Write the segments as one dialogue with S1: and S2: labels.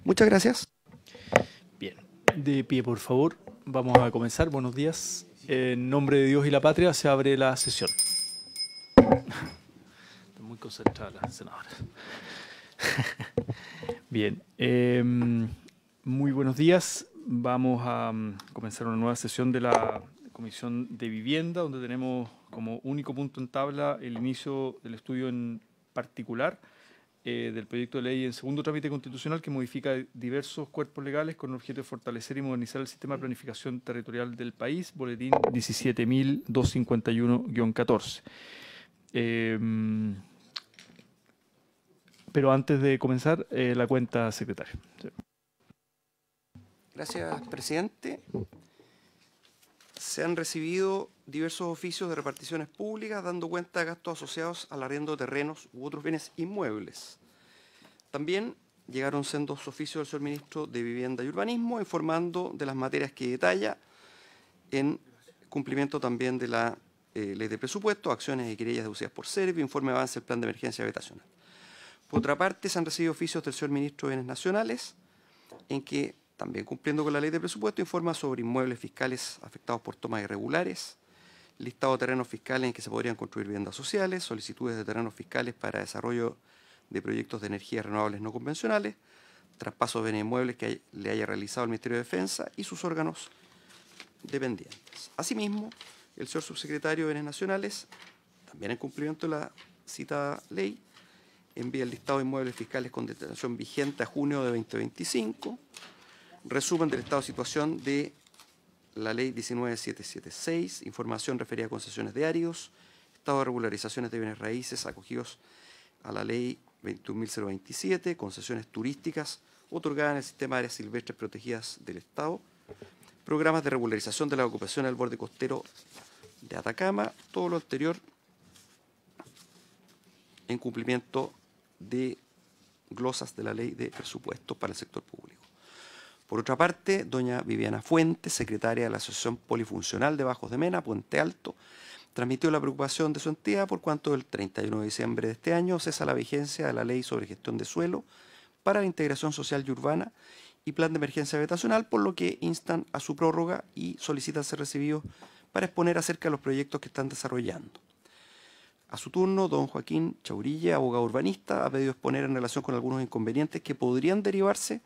S1: Muchas gracias.
S2: Bien, de pie por favor, vamos a comenzar. Buenos días. En nombre de Dios y la patria se abre la sesión. Está muy concentrada la senadora. Bien, muy buenos días. Vamos a comenzar una nueva sesión de la Comisión de Vivienda, donde tenemos como único punto en tabla el inicio del estudio en particular del proyecto de ley en segundo trámite constitucional que modifica diversos cuerpos legales con el objeto de fortalecer y modernizar el sistema de planificación territorial del país, boletín 17.251-14. Pero antes de comenzar, la cuenta, secretario. Sí.
S1: Gracias, presidente. Se han recibido diversos oficios de reparticiones públicas dando cuenta de gastos asociados al arriendo de terrenos u otros bienes inmuebles. También llegaron sendos oficios del señor ministro de Vivienda y Urbanismo informando de las materias que detalla en cumplimiento también de la ley de presupuesto, acciones y querellas deducidas por Servio, informe de avance del plan de emergencia habitacional. Por otra parte, se han recibido oficios del señor ministro de Bienes Nacionales en que, también cumpliendo con la ley de presupuesto, informa sobre inmuebles fiscales afectados por tomas irregulares, listado de terrenos fiscales en que se podrían construir viviendas sociales, solicitudes de terrenos fiscales para desarrollo de proyectos de energías renovables no convencionales, traspasos de bienes inmuebles que le haya realizado el Ministerio de Defensa y sus órganos dependientes. Asimismo, el señor subsecretario de Bienes Nacionales, también en cumplimiento de la citada ley, envía el listado de inmuebles fiscales con detención vigente a junio de 2025, resumen del estado de situación de la ley 19776, información referida a concesiones de áridos, estado de regularizaciones de bienes raíces acogidos a la ley 21.027, concesiones turísticas otorgadas en el sistema de áreas silvestres protegidas del Estado, programas de regularización de la ocupación del borde costero de Atacama, todo lo anterior en cumplimiento de glosas de la ley de presupuesto para el sector público. Por otra parte, doña Viviana Fuentes, secretaria de la Asociación Polifuncional de Bajos de Mena, Puente Alto, transmitió la preocupación de su entidad por cuanto el 31 de diciembre de este año cesa la vigencia de la Ley sobre Gestión de Suelo para la Integración Social y Urbana y Plan de Emergencia Habitacional, por lo que instan a su prórroga y solicitan ser recibidos para exponer acerca de los proyectos que están desarrollando. A su turno, don Joaquín Chaurilla, abogado urbanista, ha pedido exponer en relación con algunos inconvenientes que podrían derivarse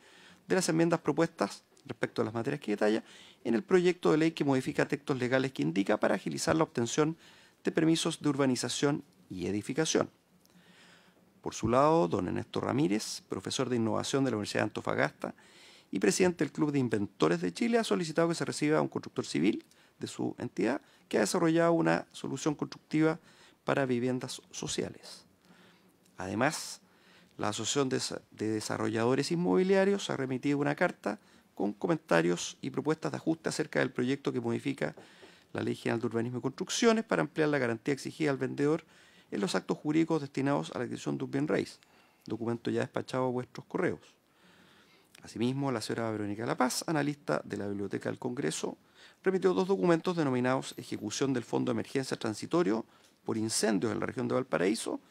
S1: de las enmiendas propuestas respecto a las materias que detalla en el proyecto de ley que modifica textos legales que indica para agilizar la obtención de permisos de urbanización y edificación. Por su lado, don Ernesto Ramírez, profesor de innovación de la Universidad de Antofagasta y presidente del Club de Inventores de Chile, ha solicitado que se reciba a un constructor civil de su entidad que ha desarrollado una solución constructiva para viviendas sociales. Además, la Asociación de Desarrolladores Inmobiliarios ha remitido una carta con comentarios y propuestas de ajuste acerca del proyecto que modifica la Ley General de Urbanismo y Construcciones para ampliar la garantía exigida al vendedor en los actos jurídicos destinados a la adquisición de un bien raíz, documento ya despachado a vuestros correos. Asimismo, la señora Verónica La Paz, analista de la Biblioteca del Congreso, remitió dos documentos denominados Ejecución del Fondo de Emergencia Transitorio por Incendios en la región de Valparaíso,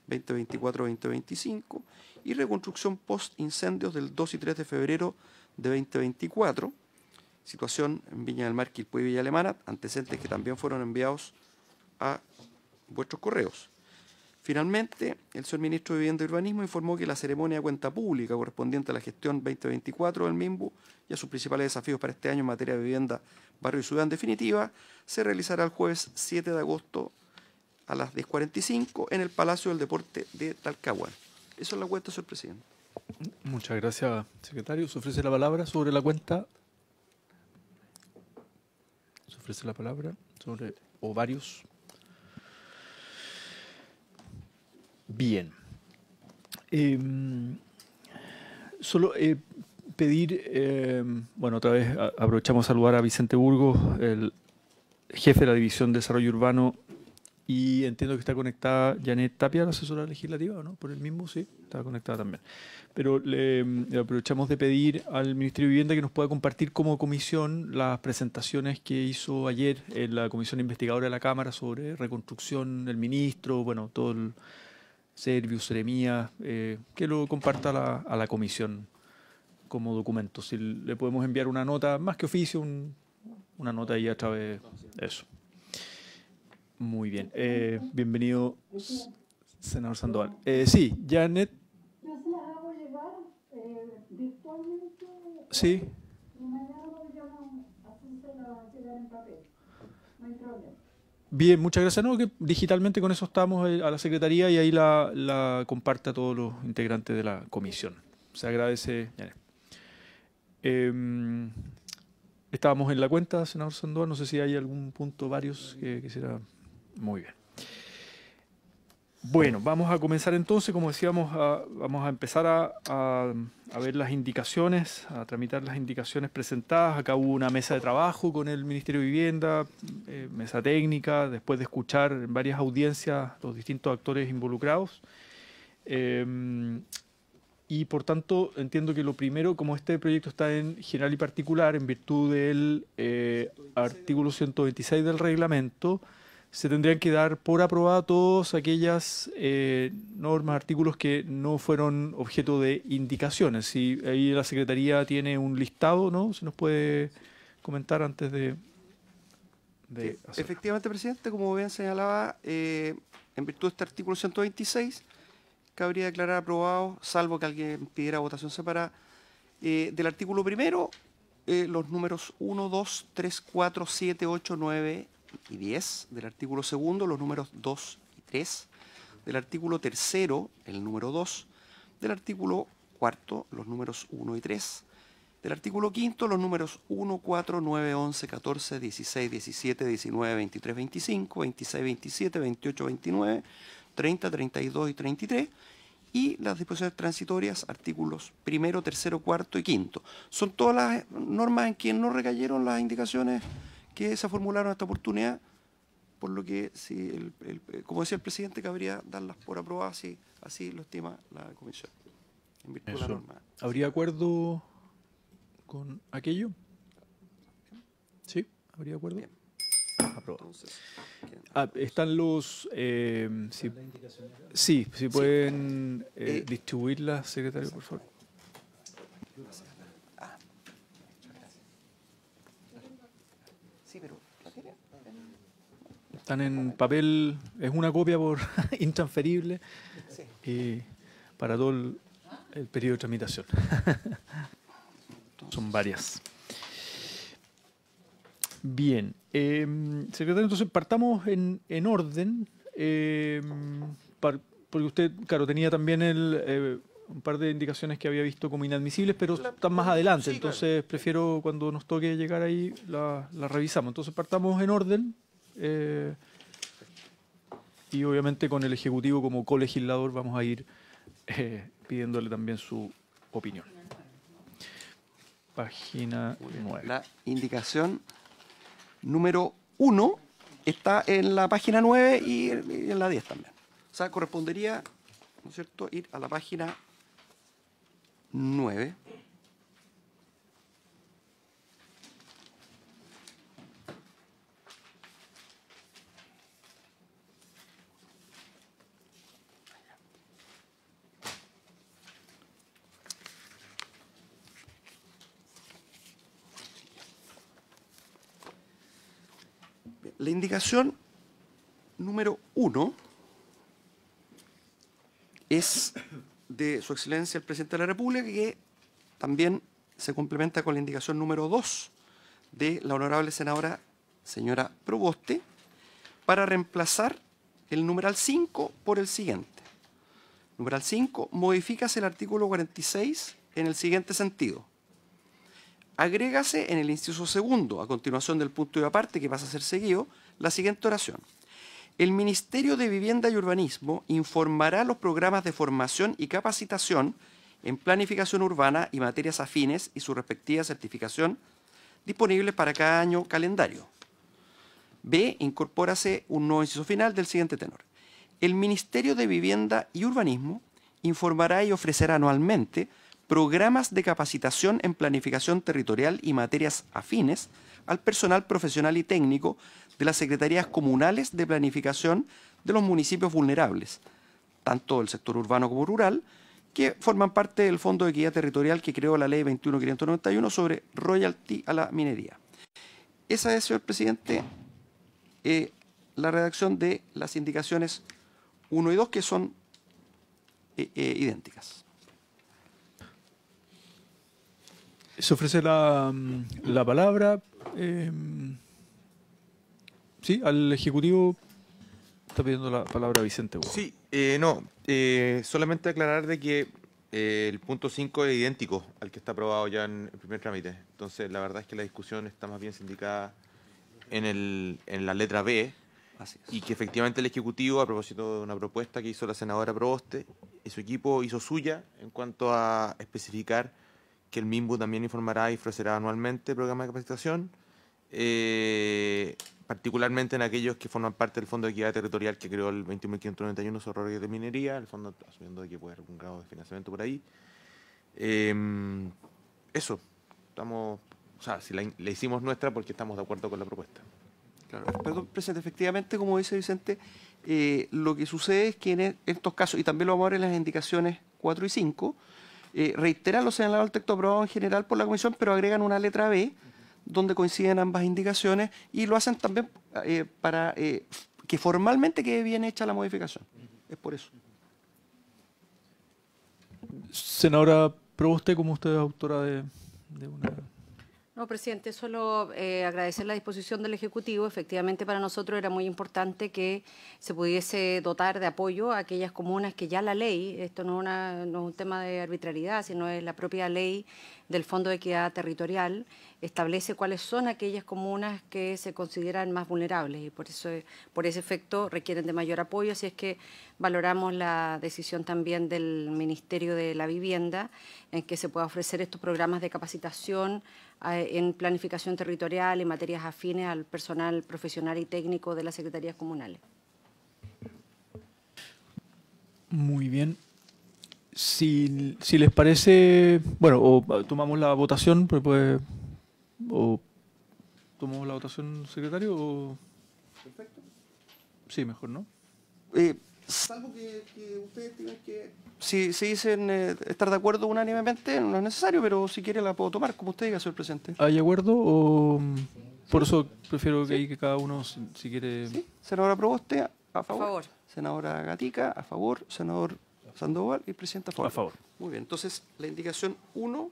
S1: 2024-2025, y reconstrucción post-incendios del 2 y 3 de febrero de 2024, situación en Viña del Mar, Quilpué y Villa Alemana, antecedentes que también fueron enviados a vuestros correos. Finalmente, el señor ministro de Vivienda y Urbanismo informó que la ceremonia de cuenta pública correspondiente a la gestión 2024 del MIMBU y a sus principales desafíos para este año en materia de vivienda, barrio y ciudad en definitiva, se realizará el jueves 7 de agosto a las 10:45 en el Palacio del Deporte de Talcahuano. Eso es la cuenta, señor presidente.
S2: Muchas gracias, secretario. Se ofrece la palabra sobre la cuenta. Se ofrece la palabra sobre ovarios. Bien. Solo pedir, bueno, otra vez aprovechamos a saludar a Vicente Burgos, el jefe de la División de Desarrollo Urbano, y entiendo que está conectada Janet Tapia, la asesora legislativa, ¿no? Por el mismo, sí, está conectada también. Pero le aprovechamos de pedir al Ministerio de Vivienda que nos pueda compartir como comisión las presentaciones que hizo ayer en la Comisión Investigadora de la Cámara sobre reconstrucción, el ministro, bueno, todo el Servius, Seremía, que lo comparta a la comisión como documento. Si le podemos enviar una nota, más que oficio, una nota ahí a través de eso. Muy bien. Bienvenido, senador Sandoval. Sí, Janet.
S3: Yo se las hago llegar virtualmente.
S2: Sí.
S3: Y mañana voy a hacérsela llegar en papel. No hay problema.
S2: Bien, muchas gracias. No, que digitalmente con eso estamos a la Secretaría y ahí la comparte a todos los integrantes de la comisión. Se agradece, Janet. Estábamos en la cuenta, senador Sandoval. No sé si hay algún punto, varios que quisiera. Muy bien. Bueno, vamos a comenzar entonces. Como decíamos, vamos a empezar a ver las indicaciones, a tramitar las indicaciones presentadas. Acá hubo una mesa de trabajo con el Ministerio de Vivienda, mesa técnica, después de escuchar en varias audiencias los distintos actores involucrados. Y por tanto, entiendo que lo primero, como este proyecto está en general y particular, en virtud del artículo 126 del reglamento, se tendrían que dar por aprobada todas aquellas normas, artículos que no fueron objeto de indicaciones. Si ahí la Secretaría tiene un listado, ¿no? ¿Se nos puede comentar antes de
S1: Efectivamente, presidente, como bien señalaba, en virtud de este artículo 126, cabría declarar aprobado, salvo que alguien pidiera votación separada, del artículo primero, los números 1, 2, 3, 4, 7, 8, 9 y 10, del artículo segundo, los números 2 y 3, del artículo tercero, el número 2, del artículo cuarto, los números 1 y 3, del artículo quinto, los números 1, 4, 9, 11, 14, 16, 17, 19, 23, 25, 26, 27, 28, 29, 30, 32 y 33, y las disposiciones transitorias, artículos primero, tercero, cuarto y quinto. Son todas las normas en que no recayeron las indicaciones que se formularon en esta oportunidad, por lo que, si como decía el presidente, cabría darlas por aprobadas si así lo estima la comisión. En virtud de la norma.
S2: ¿Habría acuerdo con aquello? ¿Sí? ¿Habría acuerdo?
S1: Bien.
S2: Aprobado.
S1: Entonces,
S2: están los... sí, si pueden distribuirlas, secretario, por favor.
S1: sí, pero
S2: Están en papel, es una copia por intransferible para todo el periodo de tramitación. Son varias. Bien, secretario, entonces partamos en orden, porque usted, claro, tenía también un par de indicaciones que había visto como inadmisibles, pero están más adelante,
S1: sí,
S2: entonces
S1: claro.
S2: prefiero cuando nos toque llegar ahí la revisamos. Entonces partamos en orden y obviamente con el Ejecutivo como colegislador vamos a ir pidiéndole también su opinión. Página 9.
S1: La indicación número 1 está en la página 9 y en la 10 también. O sea, correspondería, ¿no es cierto?, ir a la página 9. La indicación número 1 es de Su Excelencia el Presidente de la República, que también se complementa con la indicación número 2 de la honorable senadora señora Proboste, para reemplazar el numeral 5 por el siguiente. Numeral 5, modifícase el artículo 46 en el siguiente sentido. Agrégase en el inciso segundo, a continuación del punto y aparte que pasa a ser seguido, la siguiente oración. El Ministerio de Vivienda y Urbanismo informará los programas de formación y capacitación en planificación urbana y materias afines y su respectiva certificación disponibles para cada año calendario. B. Incorpórase un nuevo inciso final del siguiente tenor. El Ministerio de Vivienda y Urbanismo informará y ofrecerá anualmente programas de capacitación en planificación territorial y materias afines al personal profesional y técnico de las secretarías comunales de planificación de los municipios vulnerables, tanto del sector urbano como rural, que forman parte del Fondo de Equidad Territorial que creó la Ley 21.591 sobre royalty a la minería. Esa es, señor presidente, la redacción de las indicaciones 1 y 2, que son idénticas.
S2: Se ofrece la palabra sí, al Ejecutivo. Está pidiendo la palabra Vicente Burgos.
S4: Sí, solamente aclarar de que el punto 5 es idéntico al que está aprobado ya en el primer trámite. Entonces, la verdad es que la discusión está más bien sindicada en la letra B.
S1: Así es.
S4: Y que efectivamente el Ejecutivo, a propósito de una propuesta que hizo la senadora Proboste, y su equipo hizo suya en cuanto a especificar que el MIMBU también informará y ofrecerá anualmente programas de capacitación, particularmente en aquellos que forman parte del Fondo de Equidad Territorial que creó el 21.591 sobre horarios de minería, el fondo asumiendo de que puede haber algún grado de financiamiento por ahí. Eso, estamos, o sea, si la hicimos nuestra porque estamos de acuerdo con la propuesta.
S1: Claro. Perdón, presidente, efectivamente, como dice Vicente, lo que sucede es que en estos casos, y también lo vamos a ver en las indicaciones 4 y 5, reiteran lo señalado al texto aprobado en general por la Comisión, pero agregan una letra B, donde coinciden ambas indicaciones, y lo hacen también para que formalmente quede bien hecha la modificación. Es por eso.
S2: Senadora Proboste, como usted es autora de una...
S5: No, presidente, solo agradecer la disposición del Ejecutivo. Efectivamente, para nosotros era muy importante que se pudiese dotar de apoyo a aquellas comunas que ya la ley, esto no es un tema de arbitrariedad, sino es la propia ley del Fondo de Equidad Territorial, establece cuáles son aquellas comunas que se consideran más vulnerables y por ese efecto requieren de mayor apoyo, así es que valoramos la decisión también del Ministerio de la Vivienda en que se pueda ofrecer estos programas de capacitación en planificación territorial y materias afines al personal profesional y técnico de las secretarías comunales.
S2: Muy bien. Si les parece, bueno, o tomamos la votación, o tomamos la votación, secretario, o...
S1: Perfecto.
S2: Sí, mejor, ¿no?
S1: Salvo que ustedes tengan que... Si dicen estar de acuerdo unánimemente, no es necesario, pero si quiere la puedo tomar, como usted diga, señor presidente.
S2: ¿Hay acuerdo o...? Por eso prefiero que, que cada uno, si quiere...
S1: ¿Sí? Senadora Proboste, a favor.
S5: A favor.
S1: Senadora Gatica, a favor. Senador Sandoval y presidenta a favor.
S2: A favor.
S1: Muy bien, entonces la indicación 1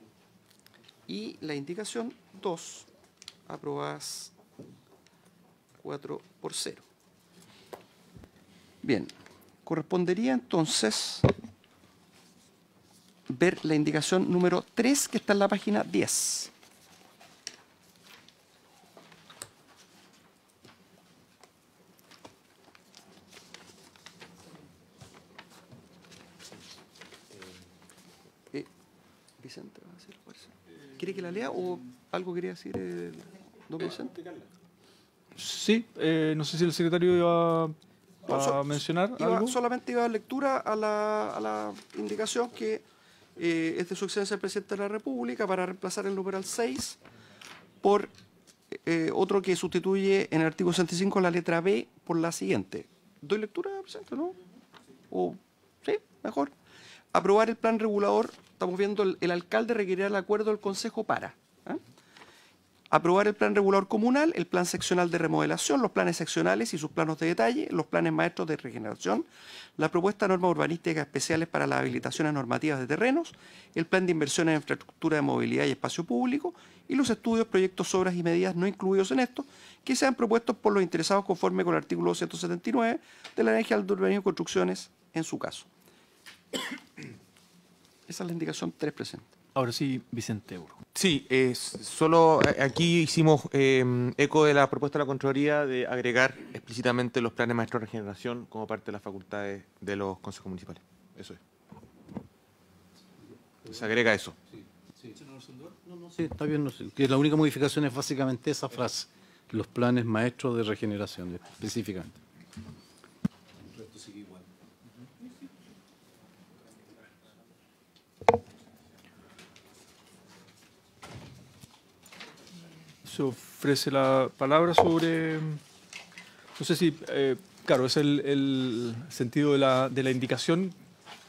S1: y la indicación 2 aprobadas 4-0. Bien, correspondería entonces ver la indicación número 3 que está en la página 10. Vicente va a decir, ¿quiere que la lea o algo quería decir don Vicente?
S2: Sí, no sé si el secretario iba a mencionar algo.
S1: Solamente iba a dar lectura a la indicación que es de su excelencia el presidente de la República para reemplazar el numeral 6 por otro que sustituye en el artículo 65 la letra B por la siguiente. ¿Doy lectura, presidente, no? ¿O sí? Mejor. Aprobar el plan regulador, estamos viendo el alcalde requerirá el acuerdo del Consejo para aprobar el plan regulador comunal, el plan seccional de remodelación, los planes seccionales y sus planos de detalle, los planes maestros de regeneración, la propuesta de normas urbanísticas especiales para las habilitaciones normativas de terrenos, el plan de inversiones en infraestructura de movilidad y espacio público y los estudios, proyectos, obras y medidas no incluidos en esto que sean propuestos por los interesados conforme con el artículo 279 de la Ley General de Urbanismo y Construcciones en su caso. Esa es la indicación 3 presente.
S2: Ahora sí, Vicente Burgos.
S4: Sí, solo aquí hicimos eco de la propuesta de la Contraloría de agregar explícitamente los planes maestros de regeneración como parte de las facultades de los consejos municipales. Eso es. Se agrega eso.
S6: Sí, está bien. No sé, que la única modificación es básicamente esa frase, los planes maestros de regeneración, específicamente. El resto sigue igual.
S2: Se ofrece la palabra sobre... No sé si... claro, es el sentido de la indicación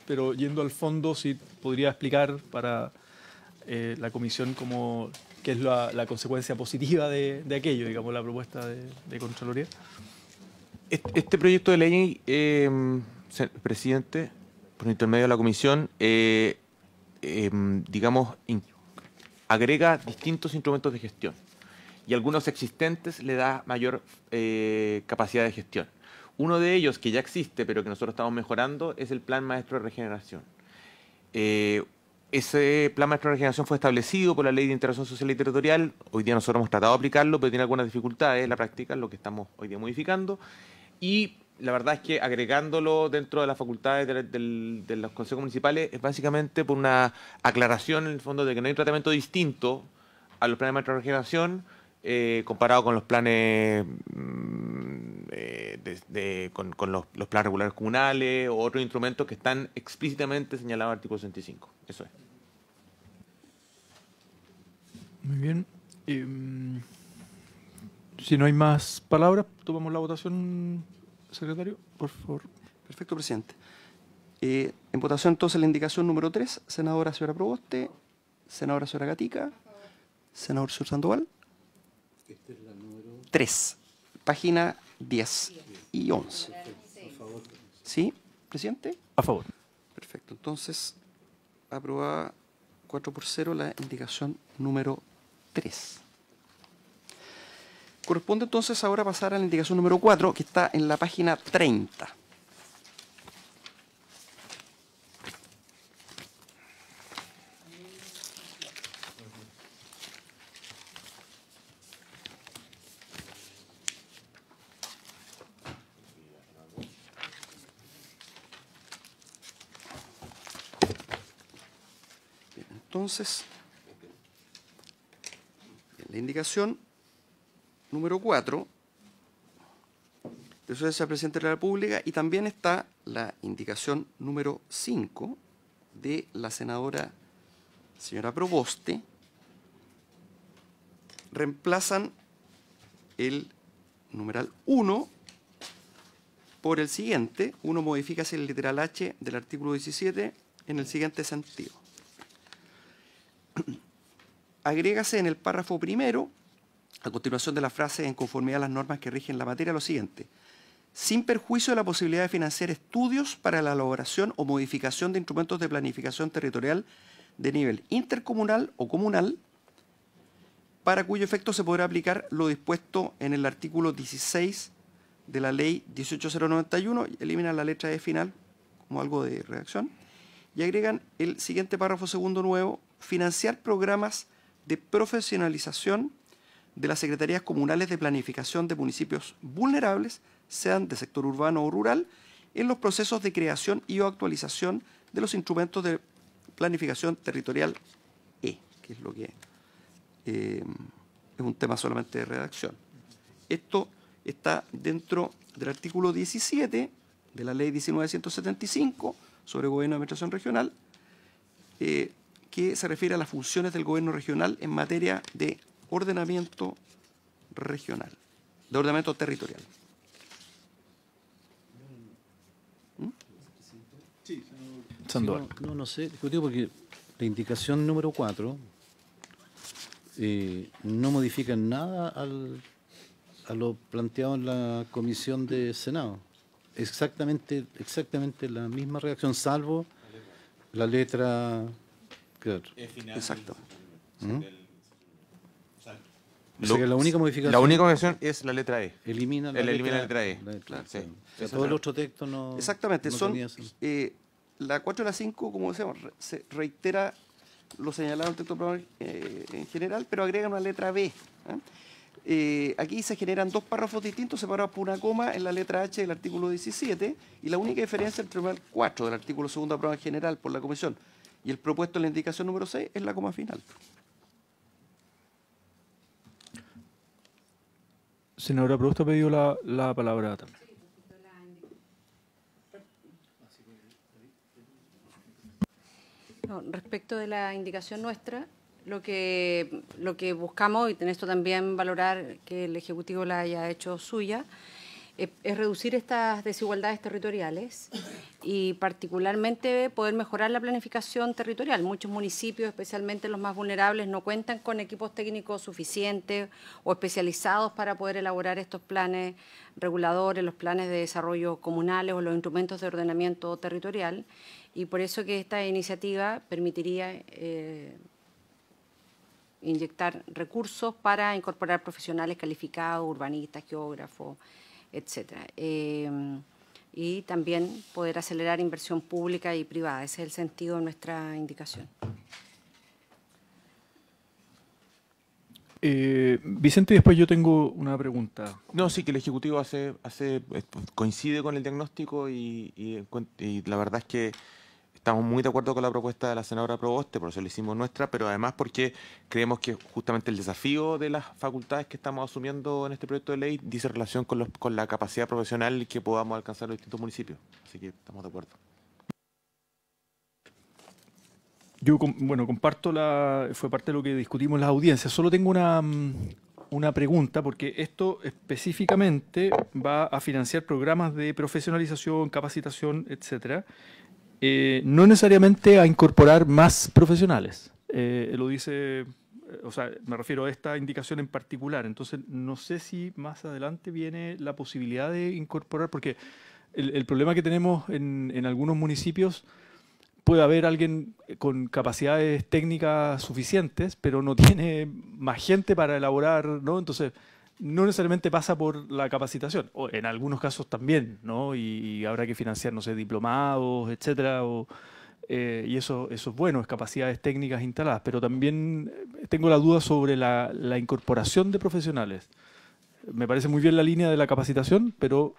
S2: pero yendo al fondo, si podría explicar para la comisión qué es la consecuencia positiva de aquello, digamos, la propuesta de Contraloría.
S4: Este proyecto de ley, presidente, por intermedio de la comisión, digamos, agrega distintos instrumentos de gestión y algunos existentes le da mayor capacidad de gestión. Uno de ellos, que ya existe, pero que nosotros estamos mejorando, es el Plan Maestro de Regeneración. Ese Plan Maestro de Regeneración fue establecido por la Ley de Integración Social y Territorial. Hoy día nosotros hemos tratado de aplicarlo, pero tiene algunas dificultades en la práctica, lo que estamos hoy día modificando. Y la verdad es que agregándolo dentro de las facultades de los consejos municipales es básicamente por una aclaración, en el fondo, de que no hay un tratamiento distinto a los planes Maestro de Regeneración comparado con los planes con los planes regulares comunales o otros instrumentos que están explícitamente señalados en el artículo 65. Eso es.
S2: Muy bien. Si no hay más palabras, tomamos la votación, secretario, por favor.
S1: Perfecto, presidente. En votación entonces la indicación número 3, senadora señora Proboste, senadora señora Gatica, senador señor Sandoval.
S6: Esta es la número
S1: 3, página 10 y 11. ¿Sí, presidente?
S2: A favor.
S1: Perfecto, entonces aprobada 4-0 la indicación número 3. Corresponde entonces ahora pasar a la indicación número 4, que está en la página 30. Bien, entonces, la indicación número 4 de sugerencia al presidente de la República, y también está la indicación número 5 de la senadora señora Proboste, reemplazan el numeral 1 por el siguiente. Uno modifica el literal H del artículo 17 en el siguiente sentido. Agrégase en el párrafo primero, a continuación de la frase en conformidad a las normas que rigen la materia, lo siguiente: sin perjuicio de la posibilidad de financiar estudios para la elaboración o modificación de instrumentos de planificación territorial de nivel intercomunal o comunal, para cuyo efecto se podrá aplicar lo dispuesto en el artículo 16 de la ley 18.091, eliminan la letra E final como algo de redacción, y agregan el siguiente párrafo segundo nuevo: financiar programas de profesionalización de las secretarías comunales de planificación de municipios vulnerables, sean de sector urbano o rural, en los procesos de creación y o actualización de los instrumentos de planificación territorial que es lo que es un tema solamente de redacción. Esto está dentro del artículo 17 de la ley 19.175 sobre gobierno de administración regional, que se refiere a las funciones del gobierno regional en materia de ordenamiento regional, de ordenamiento territorial.
S2: Sandoval.
S6: No sé, discutido porque la indicación número 4 no modifica nada a lo planteado en la comisión de Senado. Exactamente la misma reacción, salvo la letra. Claro.
S1: Exacto.
S6: O sea que la única modificación.
S4: La única modificación es la letra E.
S6: Elimina la
S4: letra E.
S6: Claro,
S4: Sí.
S6: o sea, todo el otro texto no.
S1: Exactamente,
S6: no
S1: son
S6: tenía eso.
S1: la 4 y la 5, como decíamos, se reitera lo señalado en el texto programa, en general, pero agrega una letra B. Aquí se generan dos párrafos distintos separados por una coma en la letra H del artículo 17, y la única diferencia entre el numeral 4 del artículo segundo aprobado en general por la comisión y el propuesto en la indicación número 6 es la coma final.
S2: Senadora Proboste ha pedido la palabra también.
S5: No, respecto de la indicación nuestra, lo que buscamos, y en esto también valorar que el Ejecutivo la haya hecho suya, es reducir estas desigualdades territoriales y particularmente poder mejorar la planificación territorial. Muchos municipios, especialmente los más vulnerables, no cuentan con equipos técnicos suficientes o especializados para poder elaborar estos planes reguladores, los planes de desarrollo comunales o los instrumentos de ordenamiento territorial, y por eso que esta iniciativa permitiría inyectar recursos para incorporar profesionales calificados, urbanistas, geógrafos, etcétera. Y también poder acelerar inversión pública y privada. Ese es el sentido de nuestra indicación.
S2: Vicente, después yo tengo una pregunta.
S4: No, sí, que el Ejecutivo coincide con el diagnóstico y la verdad es que estamos muy de acuerdo con la propuesta de la senadora Proboste, por eso la hicimos nuestra, pero además porque creemos que justamente el desafío de las facultades que estamos asumiendo en este proyecto de ley dice relación con la capacidad profesional que podamos alcanzar los distintos municipios. Así que estamos de acuerdo.
S2: Yo, bueno, comparto fue parte de lo que discutimos en las audiencias. Solo tengo una pregunta, porque esto específicamente va a financiar programas de profesionalización, capacitación, etcétera. No necesariamente a incorporar más profesionales. Lo dice, o sea, me refiero a esta indicación en particular. Entonces, no sé si más adelante viene la posibilidad de incorporar, porque el problema que tenemos en algunos municipios, puede haber alguien con capacidades técnicas suficientes, pero no tiene más gente para elaborar, ¿no? Entonces, no necesariamente pasa por la capacitación, o en algunos casos también, ¿no? Y habrá que financiar, no sé, diplomados, etcétera, y eso es bueno, es capacidades técnicas instaladas, pero también tengo la duda sobre la incorporación de profesionales. Me parece muy bien la línea de la capacitación, pero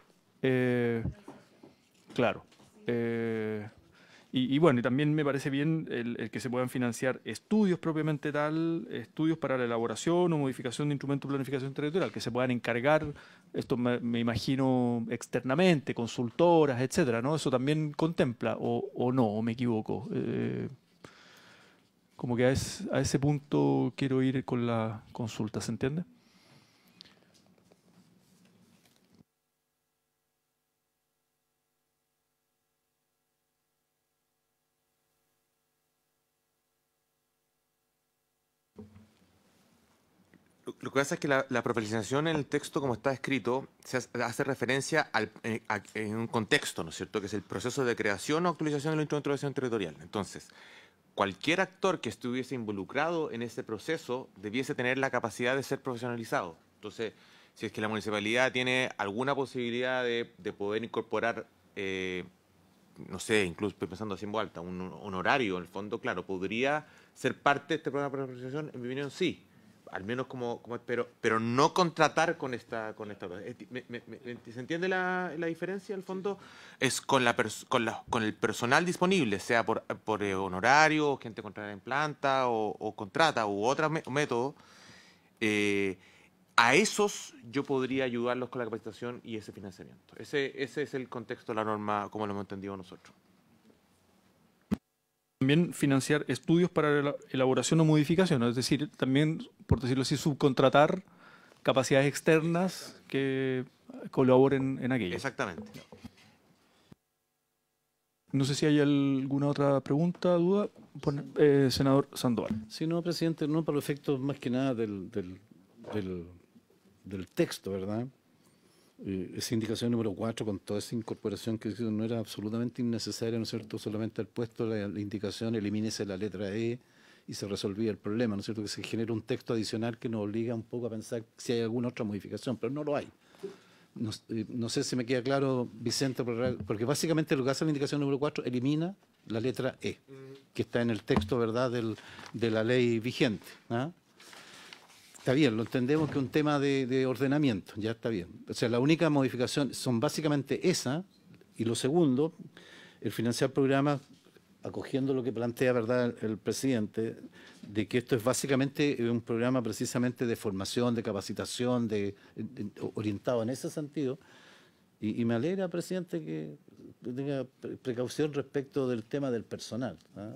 S2: claro. Y bueno, y también me parece bien el que se puedan financiar estudios propiamente tal, estudios para la elaboración o modificación de instrumentos de planificación territorial, que se puedan encargar, esto me imagino externamente, consultoras, etcétera, ¿no? Eso también contempla, o no, o me equivoco. Como que a ese punto quiero ir con la consulta, ¿se entiende?
S4: Lo que pasa es que la profesionalización en el texto, como está escrito, hace referencia en un contexto, ¿no es cierto?, que es el proceso de creación o actualización de los instrumentos de organización territorial. Entonces, cualquier actor que estuviese involucrado en ese proceso debiese tener la capacidad de ser profesionalizado. Entonces, si es que la municipalidad tiene alguna posibilidad de poder incorporar, no sé, incluso estoy pensando así en voz alta, un honorario, en el fondo, claro, podría ser parte de este programa de profesionalización, en mi opinión, sí. Al menos pero no contratar con esta. ¿Se entiende la diferencia? Al fondo es con el personal disponible, sea por honorario, gente contratada en planta o contrata u otro método. A esos yo podría ayudarlos con la capacitación y ese financiamiento. Ese es el contexto de la norma, como lo hemos entendido nosotros.
S2: También financiar estudios para la elaboración o modificación, es decir, también, por decirlo así, subcontratar capacidades externas que colaboren en aquello.
S4: Exactamente.
S2: No sé si hay alguna otra pregunta, duda. Senador Sandoval.
S6: Sí, no, presidente, no para los efectos más que nada del texto, ¿verdad? Esa indicación número 4, con toda esa incorporación que no era absolutamente innecesaria, ¿no es cierto? Solamente al puesto la indicación, elimínese la letra E y se resolvía el problema, ¿no es cierto? Que se genera un texto adicional que nos obliga un poco a pensar si hay alguna otra modificación, pero no lo hay. No sé si me queda claro, Vicente, porque básicamente lo que hace la indicación número 4 elimina la letra E, que está en el texto, ¿verdad?, de la ley vigente, ¿ah? Está bien, lo entendemos que es un tema de ordenamiento, ya está bien. O sea, la única modificación son básicamente esa, y lo segundo, el financiar programas, acogiendo lo que plantea, ¿verdad?, el presidente, de que esto es básicamente un programa precisamente de formación, de capacitación, orientado en ese sentido. Y me alegra, presidente, que tenga precaución respecto del tema del personal, ¿ah?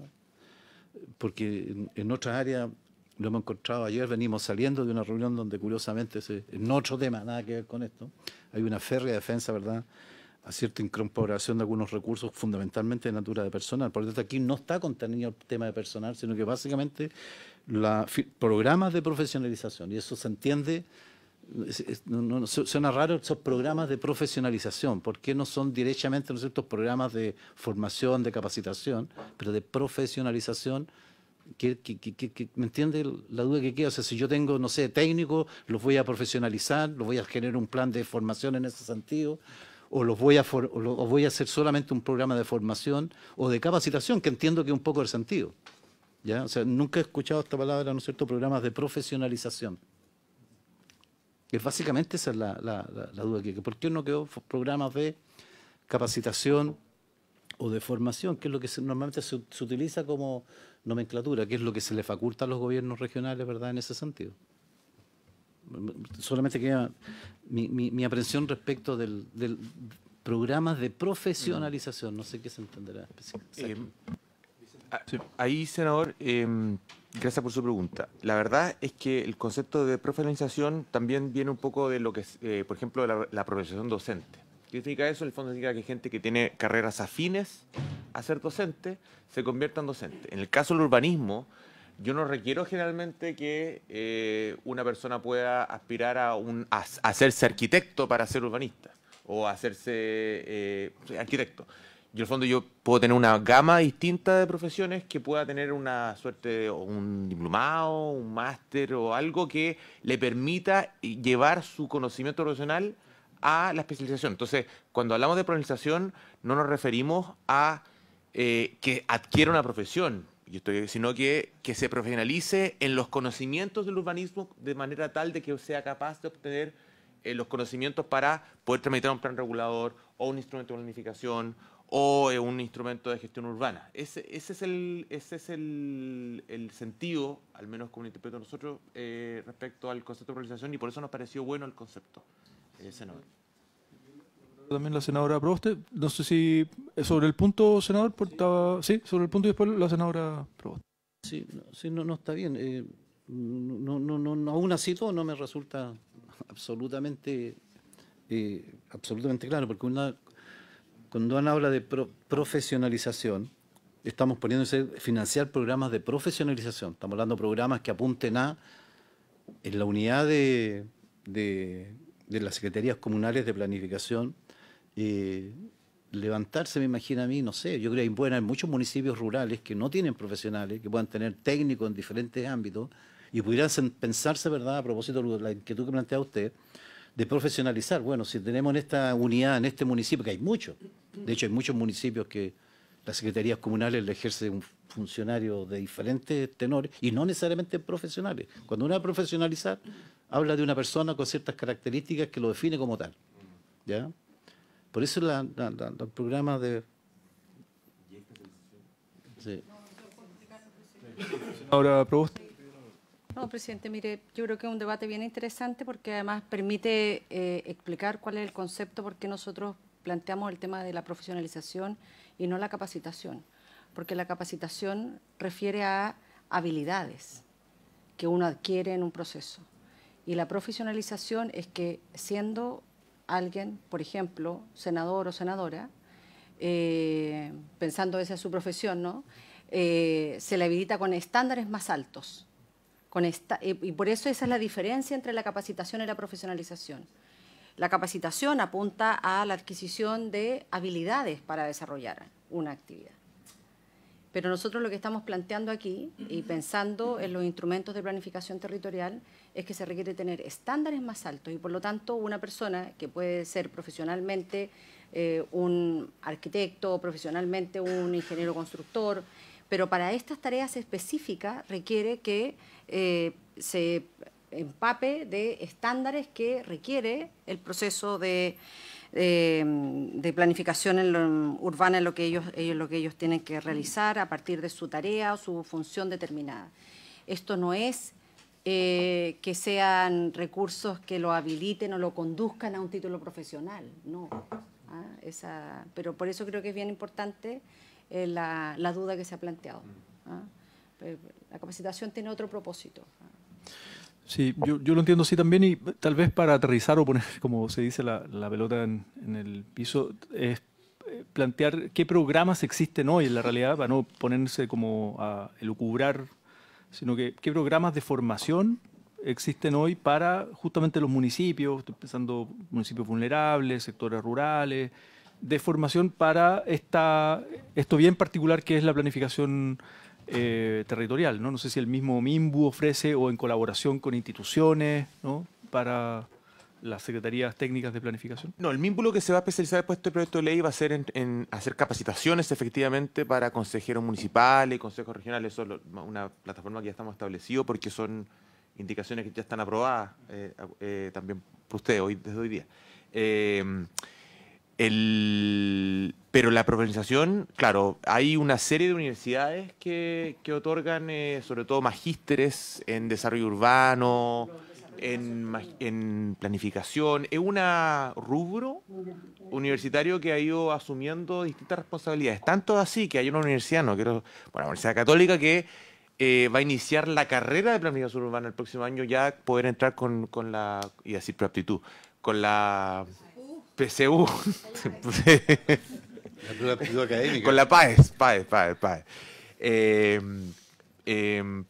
S6: Porque en otras áreas lo hemos encontrado ayer, venimos saliendo de una reunión donde curiosamente, en otro tema, nada que ver con esto, hay una férrea defensa, ¿verdad?, a cierta incorporación de algunos recursos fundamentalmente de natura de personal. Por lo tanto, aquí no está contenido el tema de personal, sino que básicamente programas de profesionalización, y eso se entiende. Suena raro esos programas de profesionalización, ¿por qué no son directamente, ¿no es cierto?, programas de formación, de capacitación, pero de profesionalización? ¿Me entiende la duda que queda? O sea, si yo tengo, no sé, técnicos, los voy a profesionalizar, los voy a generar un plan de formación en ese sentido, o voy a hacer solamente un programa de formación o de capacitación, que entiendo que es un poco el sentido, ¿ya? O sea, nunca he escuchado esta palabra, ¿no es cierto?, programas de profesionalización. Es básicamente esa es la duda que ¿por qué no quedó programas de capacitación o de formación, que es lo que normalmente se utiliza como nomenclatura, que es lo que se le faculta a los gobiernos regionales, ¿verdad?, en ese sentido? Solamente queda mi aprensión respecto del programas de profesionalización, no sé qué se entenderá específicamente.
S4: Ahí, senador, gracias por su pregunta. La verdad es que el concepto de profesionalización también viene un poco de lo que es, por ejemplo, la profesionalización docente. ¿Qué significa eso? En el fondo significa que gente que tiene carreras afines a ser docente se convierta en docente. En el caso del urbanismo, yo no requiero generalmente que una persona pueda aspirar a hacerse arquitecto para ser urbanista o hacerse arquitecto. Yo, en el fondo, yo puedo tener una gama distinta de profesiones que pueda tener una suerte, o un diplomado, un máster o algo que le permita llevar su conocimiento profesional a la especialización. Entonces, cuando hablamos de profesionalización, no nos referimos a que adquiera una profesión, sino que se profesionalice en los conocimientos del urbanismo de manera tal de que sea capaz de obtener los conocimientos para poder tramitar un plan regulador o un instrumento de planificación o un instrumento de gestión urbana. Ese es el sentido, al menos como lo interpreto nosotros, respecto al concepto de profesionalización, y por eso nos pareció bueno el concepto, senador.
S2: También la senadora Proboste, no sé si sobre el punto, senador, sí, sobre el punto y después la senadora Proboste.
S6: Sí, no está bien. Aún así todo no me resulta absolutamente claro, porque cuando uno habla de profesionalización, estamos poniéndose financiar programas de profesionalización. Estamos hablando de programas que apunten en la unidad de las secretarías comunales de planificación, levantarse, me imagino a mí, no sé, yo creo que pueden haber muchos municipios rurales que no tienen profesionales, que puedan tener técnicos en diferentes ámbitos y pudieran pensarse, ¿verdad?, a propósito de la inquietud que plantea usted, de profesionalizar. Bueno, si tenemos en esta unidad, en este municipio, que hay muchos, de hecho hay muchos municipios que las secretarías comunales le ejerce un funcionario de diferentes tenores y no necesariamente profesionales. Cuando uno va a profesionalizar, habla de una persona con ciertas características que lo define como tal, ¿ya? Por eso el programa de... Sí.
S2: Ahora, Proboste.
S5: No, presidente, mire, yo creo que es un debate bien interesante porque además permite explicar cuál es el concepto, por qué nosotros planteamos el tema de la profesionalización y no la capacitación. Porque la capacitación refiere a habilidades que uno adquiere en un proceso. Y la profesionalización es que siendo alguien, por ejemplo, senador o senadora, pensando esa es su profesión, ¿no?, se le habilita con estándares más altos. Y por eso esa es la diferencia entre la capacitación y la profesionalización. La capacitación apunta a la adquisición de habilidades para desarrollar una actividad. Pero nosotros lo que estamos planteando aquí, y pensando en los instrumentos de planificación territorial, es que se requiere tener estándares más altos y, por lo tanto, una persona que puede ser profesionalmente un arquitecto, profesionalmente un ingeniero constructor, pero para estas tareas específicas requiere que se empape de estándares que requiere el proceso de planificación urbana en lo que ellos tienen que realizar a partir de su tarea o su función determinada. Esto no es que sean recursos que lo habiliten o lo conduzcan a un título profesional, no. Pero por eso creo que es bien importante la duda que se ha planteado. La capacitación tiene otro propósito.
S2: Sí, yo lo entiendo así también, y tal vez para aterrizar o poner, como se dice, la pelota en el piso, es plantear qué programas existen hoy en la realidad, para no ponerse como a elucubrar, sino que qué programas de formación existen hoy para justamente los municipios, estoy pensando municipios vulnerables, sectores rurales, de formación para esto bien particular que es la planificación territorial, ¿no? No sé si el mismo MIMBU ofrece o en colaboración con instituciones, ¿no?, para las secretarías técnicas de planificación.
S4: No, el MIMBU lo que se va a especializar después de este proyecto de ley va a ser en hacer capacitaciones efectivamente para consejeros municipales, consejos regionales. Eso es una plataforma que ya estamos establecidos porque son indicaciones que ya están aprobadas también por ustedes desde hoy día. Pero la profesionalización, claro, hay una serie de universidades que otorgan sobre todo magísteres en desarrollo urbano, en planificación. Es un rubro universitario que ha ido asumiendo distintas responsabilidades. Tanto así que hay una universidad, la Universidad Católica, que va a iniciar la carrera de planificación urbana el próximo año, ya poder entrar con la, y decir preaptitud, con la PSU.
S6: La aptitud académica.
S4: Con la PAES.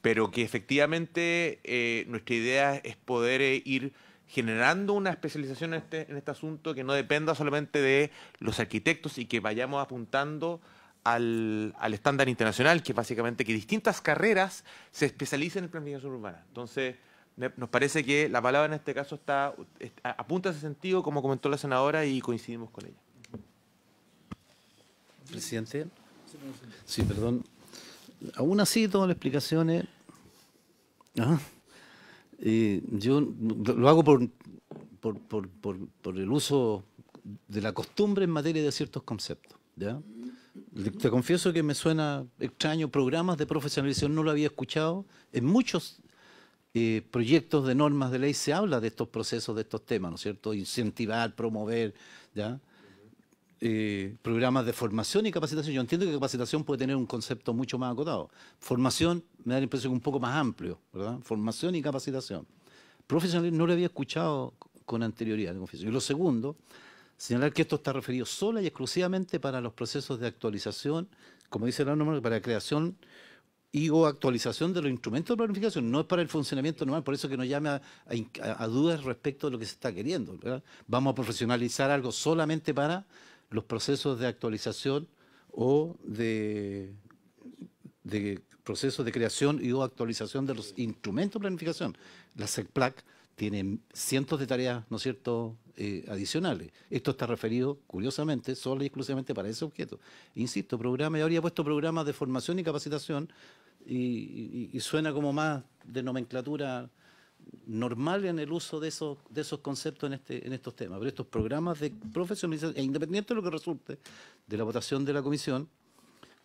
S4: Pero que efectivamente nuestra idea es poder ir generando una especialización en este asunto que no dependa solamente de los arquitectos y que vayamos apuntando al estándar internacional, que básicamente que distintas carreras se especialicen en planificación urbana. Entonces, nos parece que la palabra en este caso apunta a ese sentido, como comentó la senadora, y coincidimos con ella.
S6: Presidente. Sí, perdón. Aún así, todas las explicaciones, yo lo hago por el uso de la costumbre en materia de ciertos conceptos, ¿ya? Te confieso que me suena extraño, programas de profesionalización no lo había escuchado. En muchos proyectos de normas de ley se habla de estos procesos, de estos temas, ¿no es cierto? Incentivar, promover, ¿ya? Programas de formación y capacitación. Yo entiendo que capacitación puede tener un concepto mucho más acotado. Formación me da la impresión que un poco más amplio, ¿verdad? Formación y capacitación. Profesionalismo no lo había escuchado con anterioridad, te confieso. Y lo segundo, señalar que esto está referido sola y exclusivamente para los procesos de actualización, como dice la norma, para creación y o actualización de los instrumentos de planificación, no es para el funcionamiento normal, por eso que nos llame a dudas respecto de lo que se está queriendo, ¿verdad? Vamos a profesionalizar algo solamente para los procesos de actualización o de procesos de creación y o actualización de los instrumentos de planificación. La SECPLAC tiene cientos de tareas, ¿no es cierto?, adicionales. Esto está referido, curiosamente, solo y exclusivamente para ese objeto. Insisto, programa, yo habría puesto programas de formación y capacitación y suena como más de nomenclatura normal en el uso de esos conceptos en estos temas. Pero estos programas de profesionalización, e independiente de lo que resulte de la votación de la comisión,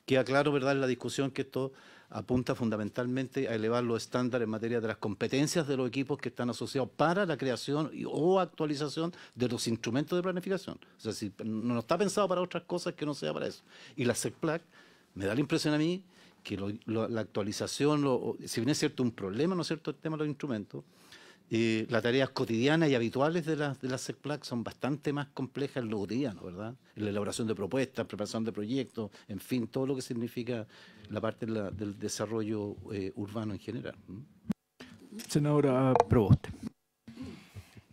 S6: queda claro, ¿verdad?, en la discusión que esto apunta fundamentalmente a elevar los estándares en materia de las competencias de los equipos que están asociados para la creación o actualización de los instrumentos de planificación. O sea, si no está pensado para otras cosas que no sea para eso. Y la SECPLAC, me da la impresión a mí que la actualización, si bien es cierto un problema, ¿no es cierto?, el tema de los instrumentos, las tareas cotidianas y habituales de la SECPLAC son bastante más complejas en lo cotidiano, ¿verdad? En la elaboración de propuestas, preparación de proyectos, en fin, todo lo que significa la parte del desarrollo urbano en general.
S2: Senadora Proboste.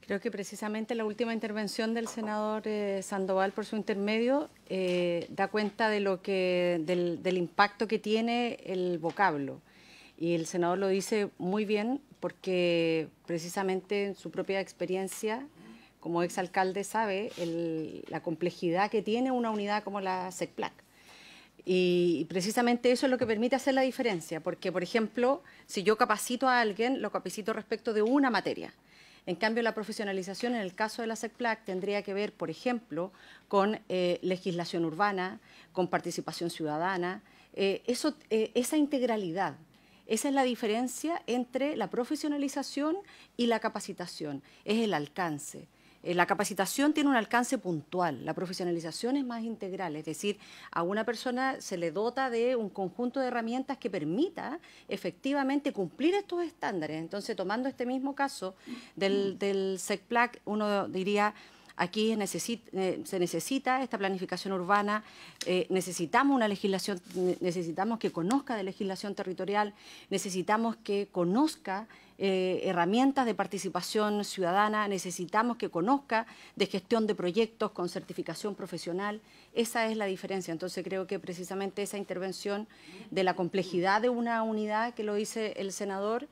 S5: Creo que precisamente la última intervención del senador Sandoval, por su intermedio, da cuenta de del impacto que tiene el vocablo. Y el senador lo dice muy bien porque precisamente en su propia experiencia como exalcalde sabe la complejidad que tiene una unidad como la SECPLAC. Y precisamente eso es lo que permite hacer la diferencia, porque, por ejemplo, si yo capacito a alguien, lo capacito respecto de una materia. En cambio, la profesionalización en el caso de la SECPLAC tendría que ver, por ejemplo, con legislación urbana, con participación ciudadana, esa integralidad. Esa es la diferencia entre la profesionalización y la capacitación, es el alcance. La capacitación tiene un alcance puntual, la profesionalización es más integral, es decir, a una persona se le dota de un conjunto de herramientas que permita efectivamente cumplir estos estándares. Entonces, tomando este mismo caso del SECPLAC, uno diría, aquí se necesita esta planificación urbana, necesitamos una legislación, necesitamos que conozca de legislación territorial, necesitamos que conozca herramientas de participación ciudadana, necesitamos que conozca de gestión de proyectos con certificación profesional. Esa es la diferencia. Entonces creo que precisamente esa intervención de la complejidad de una unidad, que lo dice el senador,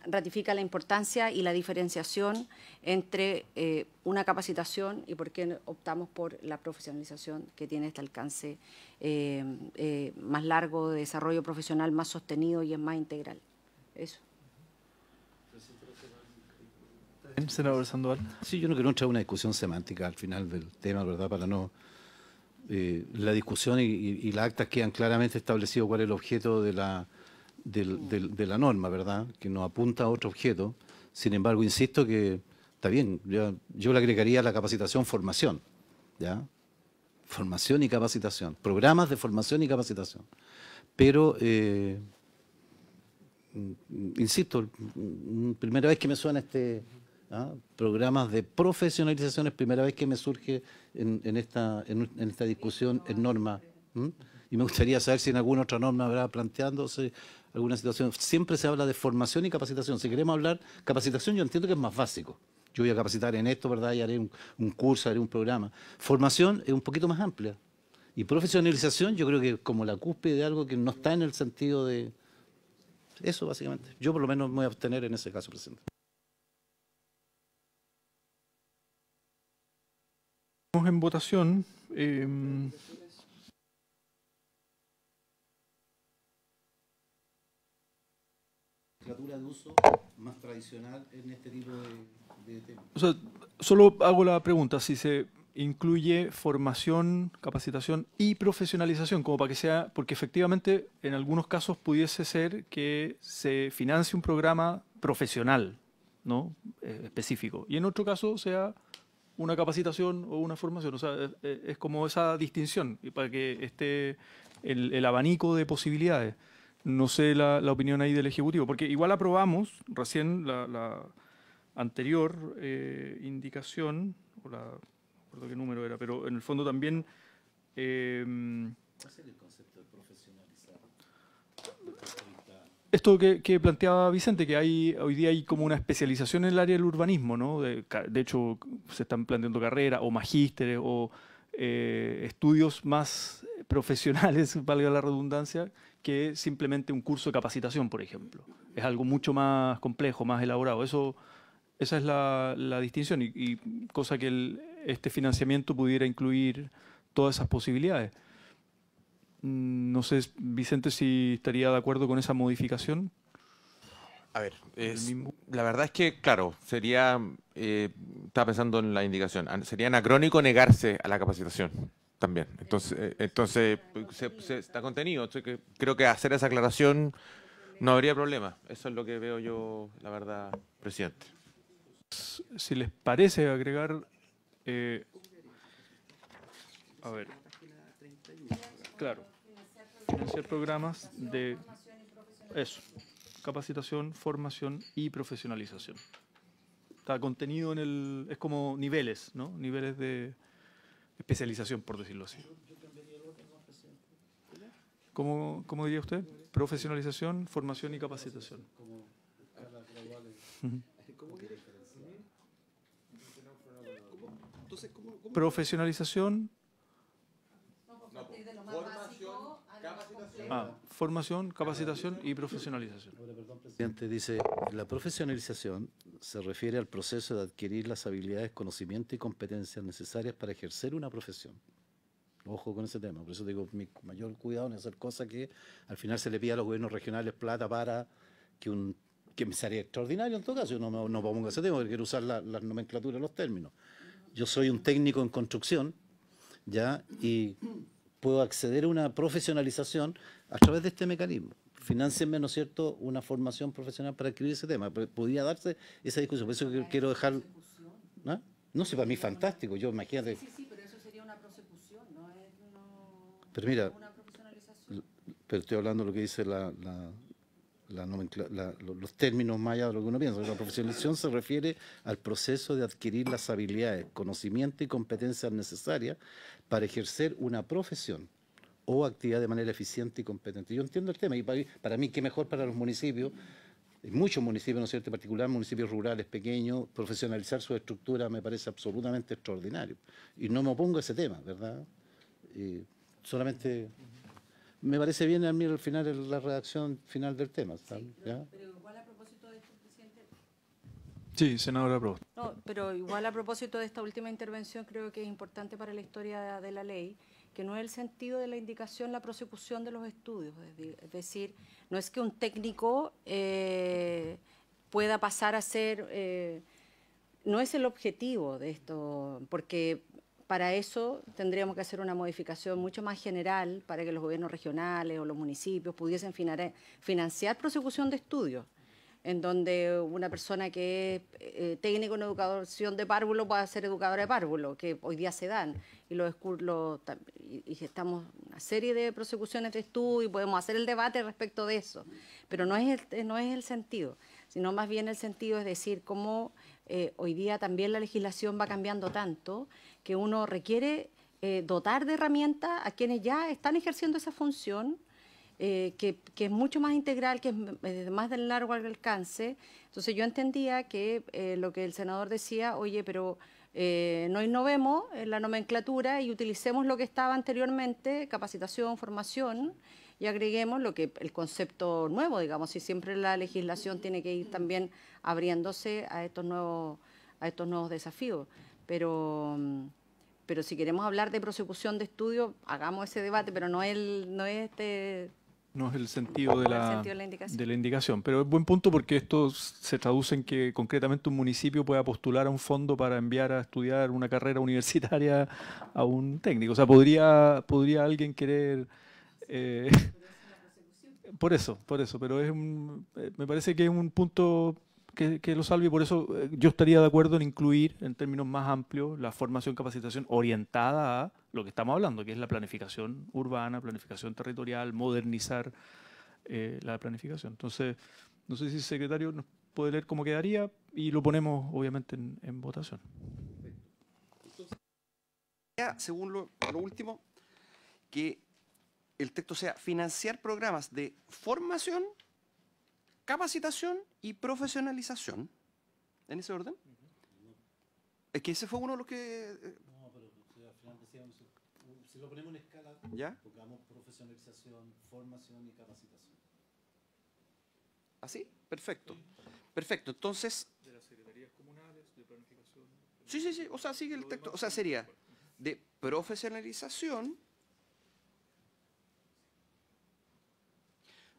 S5: ratifica la importancia y la diferenciación entre una capacitación y por qué optamos por la profesionalización, que tiene este alcance más largo, de desarrollo profesional más sostenido y es más integral. Eso.
S2: Senador Sandoval.
S6: Sí, yo no quiero entrar en una discusión semántica al final del tema, ¿verdad? Para no... la discusión y las actas quedan claramente establecido cuál es el objeto de la norma, ¿verdad? Que nos apunta a otro objeto. Sin embargo, insisto que está bien, yo le agregaría la capacitación, formación, ¿ya? Formación y capacitación, programas de formación y capacitación. Pero, insisto, primera vez que me suena programas de profesionalización, es primera vez que me surge en esta discusión en norma. Y me gustaría saber si en alguna otra norma habrá planteándose alguna situación. Siempre se habla de formación y capacitación. Si queremos hablar capacitación, yo entiendo que es más básico. Yo voy a capacitar en esto, ¿verdad? Y haré un curso, haré un programa. Formación es un poquito más amplia. Y profesionalización yo creo que es como la cúspide de algo que no está en el sentido de... Eso, básicamente. Yo por lo menos me voy a abstener en ese caso, presidente.
S2: Estamos en votación.
S6: De uso más tradicional en este tipo de temas.
S2: O sea, solo hago la pregunta, si se incluye formación, capacitación y profesionalización, como para que sea, porque efectivamente en algunos casos pudiese ser que se financie un programa profesional, ¿no? Específico, y en otro caso sea una capacitación o una formación. O sea, es como esa distinción, y para que esté el abanico de posibilidades. No sé la opinión ahí del Ejecutivo, porque igual aprobamos recién la anterior indicación, o no recuerdo qué número era, pero en el fondo también... ¿Cuál es el concepto de profesionalizar? Esto que planteaba Vicente, que hoy día hay como una especialización en el área del urbanismo, ¿no? De hecho, se están planteando carreras o magísteres o estudios más profesionales, valga la redundancia, que simplemente un curso de capacitación, por ejemplo. Es algo mucho más complejo, más elaborado. Esa es la distinción y cosa que este financiamiento pudiera incluir todas esas posibilidades. No sé, Vicente, si estaría de acuerdo con esa modificación.
S4: A ver, la verdad es que, claro, sería, estaba pensando en la indicación, sería anacrónico negarse a la capacitación también. Entonces está contenido. Entonces, creo que hacer esa aclaración no habría problema. Eso es lo que veo yo, la verdad, presidente.
S2: Si les parece agregar... a ver. Claro. Financiar programas de... Eso. Capacitación, formación y profesionalización. Está contenido en el... Es como niveles, ¿no? Niveles de especialización, por decirlo así. ¿Cómo diría usted? Profesionalización, formación y capacitación. Profesionalización. Formación, capacitación y profesionalización.
S6: El presidente dice, la profesionalización se refiere al proceso de adquirir las habilidades, conocimientos y competencias necesarias para ejercer una profesión. Ojo con ese tema, por eso digo, mi mayor cuidado en hacer cosas que al final se le pida a los gobiernos regionales plata para que me sería extraordinario en todo caso. Yo no pongo ese tema porque quiero usar las nomenclaturas, los términos. Yo soy un técnico en construcción, ¿ya? Y puedo acceder a una profesionalización a través de este mecanismo. Financienme, ¿no es cierto?, una formación profesional para adquirir ese tema. Podría darse esa discusión. Por eso quiero dejar... ¿no? No sé, para mí es fantástico. Yo imagínate.
S5: Sí, pero eso sería una prosecución, no es
S6: Pero mira,
S5: una profesionalización.
S6: pero estoy hablando de lo que dice los términos más allá de lo que uno piensa. La profesionalización se refiere al proceso de adquirir las habilidades, conocimiento y competencias necesarias para ejercer una profesión o actividad de manera eficiente y competente. Yo entiendo el tema y para mí, qué mejor para los municipios, muchos municipios, ¿no es cierto?, en particular municipios rurales pequeños, profesionalizar su estructura me parece absolutamente extraordinario. Y no me opongo a ese tema, ¿verdad? Solamente me parece bien a mí al final la redacción final del tema. ¿Sabes? ¿Ya?
S5: Pero igual a propósito de esto, presidente.
S2: Sí, senadora Proboste.
S5: No, pero igual a propósito de esta última intervención, creo que es importante para la historia de la ley que no es el sentido de la indicación la prosecución de los estudios. Es decir, no es que un técnico pueda pasar a ser... no es el objetivo de esto, porque para eso tendríamos que hacer una modificación mucho más general para que los gobiernos regionales o los municipios pudiesen financiar prosecución de estudios, en donde una persona que es técnico en educación de párvulo pueda ser educadora de párvulo, que hoy día se dan, y estamos una serie de prosecuciones de estudio y podemos hacer el debate respecto de eso, pero no es el sentido, sino más bien el sentido es decir cómo hoy día también la legislación va cambiando tanto que uno requiere dotar de herramientas a quienes ya están ejerciendo esa función, que es mucho más integral, que es más del largo alcance. Entonces yo entendía que lo que el senador decía, oye, pero no innovemos en la nomenclatura y utilicemos lo que estaba anteriormente, capacitación, formación, y agreguemos el concepto nuevo, digamos, y siempre la legislación tiene que ir también abriéndose a estos nuevos desafíos. Pero si queremos hablar de prosecución de estudio, hagamos ese debate, pero no es el sentido de
S2: la indicación. Pero es buen punto porque esto se traduce en que concretamente un municipio pueda postular a un fondo para enviar a estudiar una carrera universitaria a un técnico. O sea, podría alguien querer... Por eso, pero me parece que es un punto que lo salve y por eso yo estaría de acuerdo en incluir en términos más amplios la formación, capacitación orientada a lo que estamos hablando, que es la planificación urbana, planificación territorial, modernizar la planificación. Entonces, no sé si el secretario nos puede leer cómo quedaría y lo ponemos obviamente en votación.
S1: Según lo último, que el texto sea financiar programas de formación, capacitación y profesionalización. ¿En ese orden? Es que ese fue uno de los que...
S6: No, pero al final decíamos, si lo ponemos en escala,
S1: ¿ya?
S6: pongamos profesionalización, formación y capacitación.
S1: ¿Así? Perfecto. Perfecto, entonces...
S2: De las secretarías comunales, de planificación...
S1: Sí, o sea, sigue el texto. O sea, sería de profesionalización,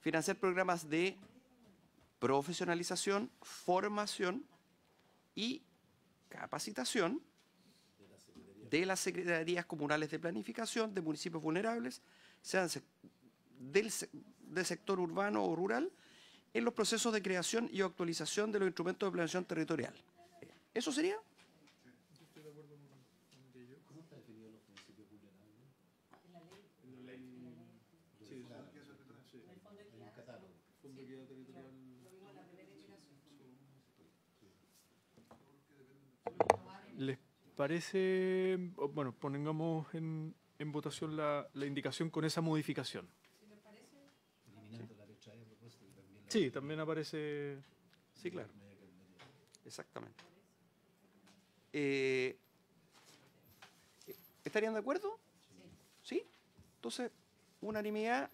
S1: financiar programas de profesionalización, formación y capacitación de las secretarías comunales de planificación de municipios vulnerables, sean del sector urbano o rural, en los procesos de creación y actualización de los instrumentos de planeación territorial. ¿Eso sería?
S6: ¿Cómo está definido los municipios vulnerables? En la ley. En el catálogo.
S2: ¿Les parece? Bueno, pongamos en votación la indicación con esa modificación.
S6: Eliminando la letra E a propósito.
S2: Sí, también aparece...
S1: Sí, claro. Exactamente. ¿Estarían de acuerdo? Sí. Entonces, unanimidad.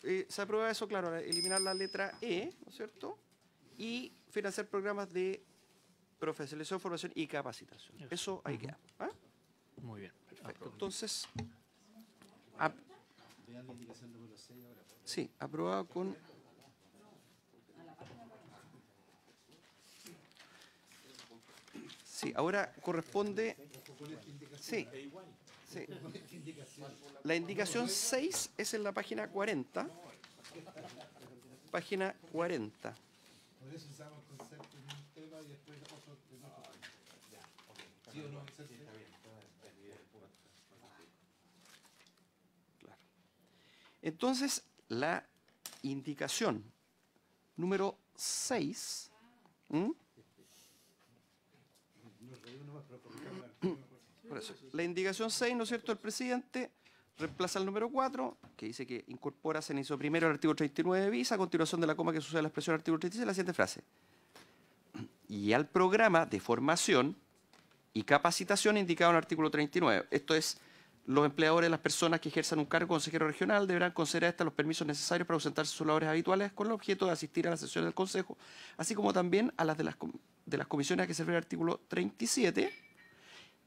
S1: Se aprueba eso, claro, eliminar la letra E, ¿no es cierto? Y financiar programas de profesionalización, formación y capacitación. Eso ahí queda. ¿Ah?
S2: Muy bien.
S1: Perfecto. Entonces,
S6: Vean la indicación número 6 ahora.
S1: sí, aprobado con... Sí, ahora corresponde... Sí, sí. La indicación 6 es en la página 40. Página 40.
S6: Por eso usamos el concepto de un tema y después otro.
S1: Claro. Entonces, la indicación número 6. Por eso, la indicación 6, ¿no es cierto?, del presidente reemplaza el número 4, que dice que incorpora, se inicio primero el artículo 39 bis, a continuación de la coma que sucede a la expresión del artículo 36, la siguiente frase. Y al programa de formación y capacitación indicado en el artículo 39. Esto es, los empleadores, las personas que ejerzan un cargo consejero regional deberán conceder a estas los permisos necesarios para ausentarse de sus labores habituales con el objeto de asistir a las sesiones del Consejo, así como también a las de las comisiones a que se refiere el artículo 37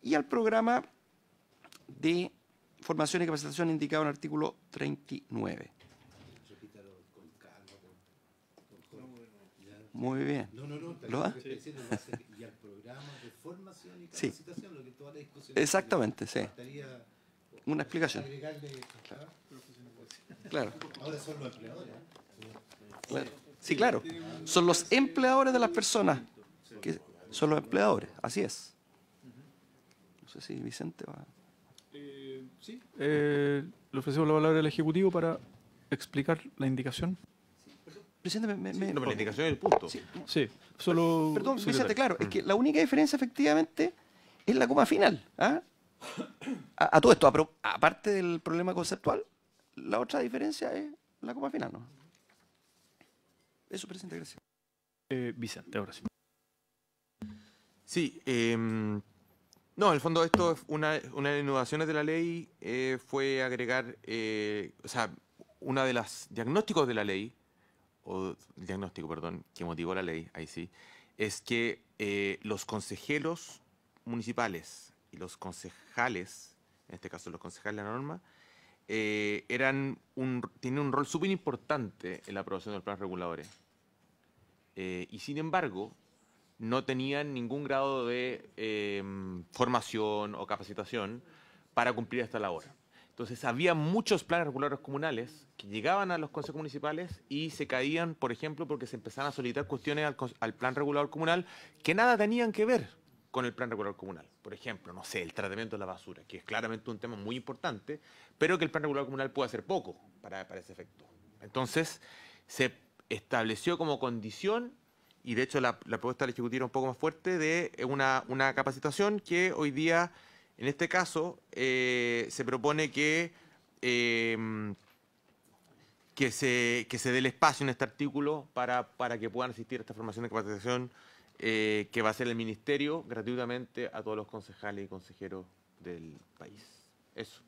S1: y al programa de formación y capacitación indicado en el artículo 39. Muy bien. ¿Lo da?
S6: Y al programa de formación y
S1: Sí.
S6: capacitación, lo que toda la discusión.
S1: Exactamente, sí.
S6: Faltaría
S1: Una explicación.
S6: agregarle.
S1: Claro.
S6: Ahora son los empleadores.
S1: Claro. Sí, claro. Son los empleadores de las personas. Que son los empleadores, así es. No sé si Vicente va.
S2: Sí. Le ofrecemos la palabra al Ejecutivo para explicar la indicación.
S1: Presidente,
S4: No, pero la indicación es el punto.
S1: Sí,
S2: Sí, solo...
S1: perdón,
S2: sí,
S1: Vicente,
S2: detalle.
S1: claro, es que la única diferencia efectivamente es la coma final. ¿Ah? A todo esto, aparte del problema conceptual, la otra diferencia es la coma final, ¿no? Eso, presidente, gracias.
S2: Vicente, ahora sí.
S4: Sí, no, en el fondo esto es una de las innovaciones de la ley fue agregar, o sea, una de las diagnósticos de la ley, o el diagnóstico, perdón, que motivó la ley, ahí sí, es que los consejeros municipales y los concejales, en este caso los concejales de la norma, tienen un rol súper importante en la aprobación de los planes reguladores. Y sin embargo, no tenían ningún grado de formación o capacitación para cumplir esta labor. Entonces, había muchos planes reguladores comunales que llegaban a los consejos municipales y se caían, por ejemplo, porque se empezaban a solicitar cuestiones al plan regulador comunal que nada tenían que ver con el plan regulador comunal. Por ejemplo, no sé, el tratamiento de la basura, que es claramente un tema muy importante, pero que el plan regulador comunal puede hacer poco para ese efecto. Entonces, se estableció como condición, y de hecho la propuesta del Ejecutivo era un poco más fuerte, de una capacitación que hoy día, en este caso, se propone que se dé el espacio en este artículo para que puedan asistir a esta formación de capacitación que va a hacer el Ministerio gratuitamente a todos los concejales y consejeros del país. Eso.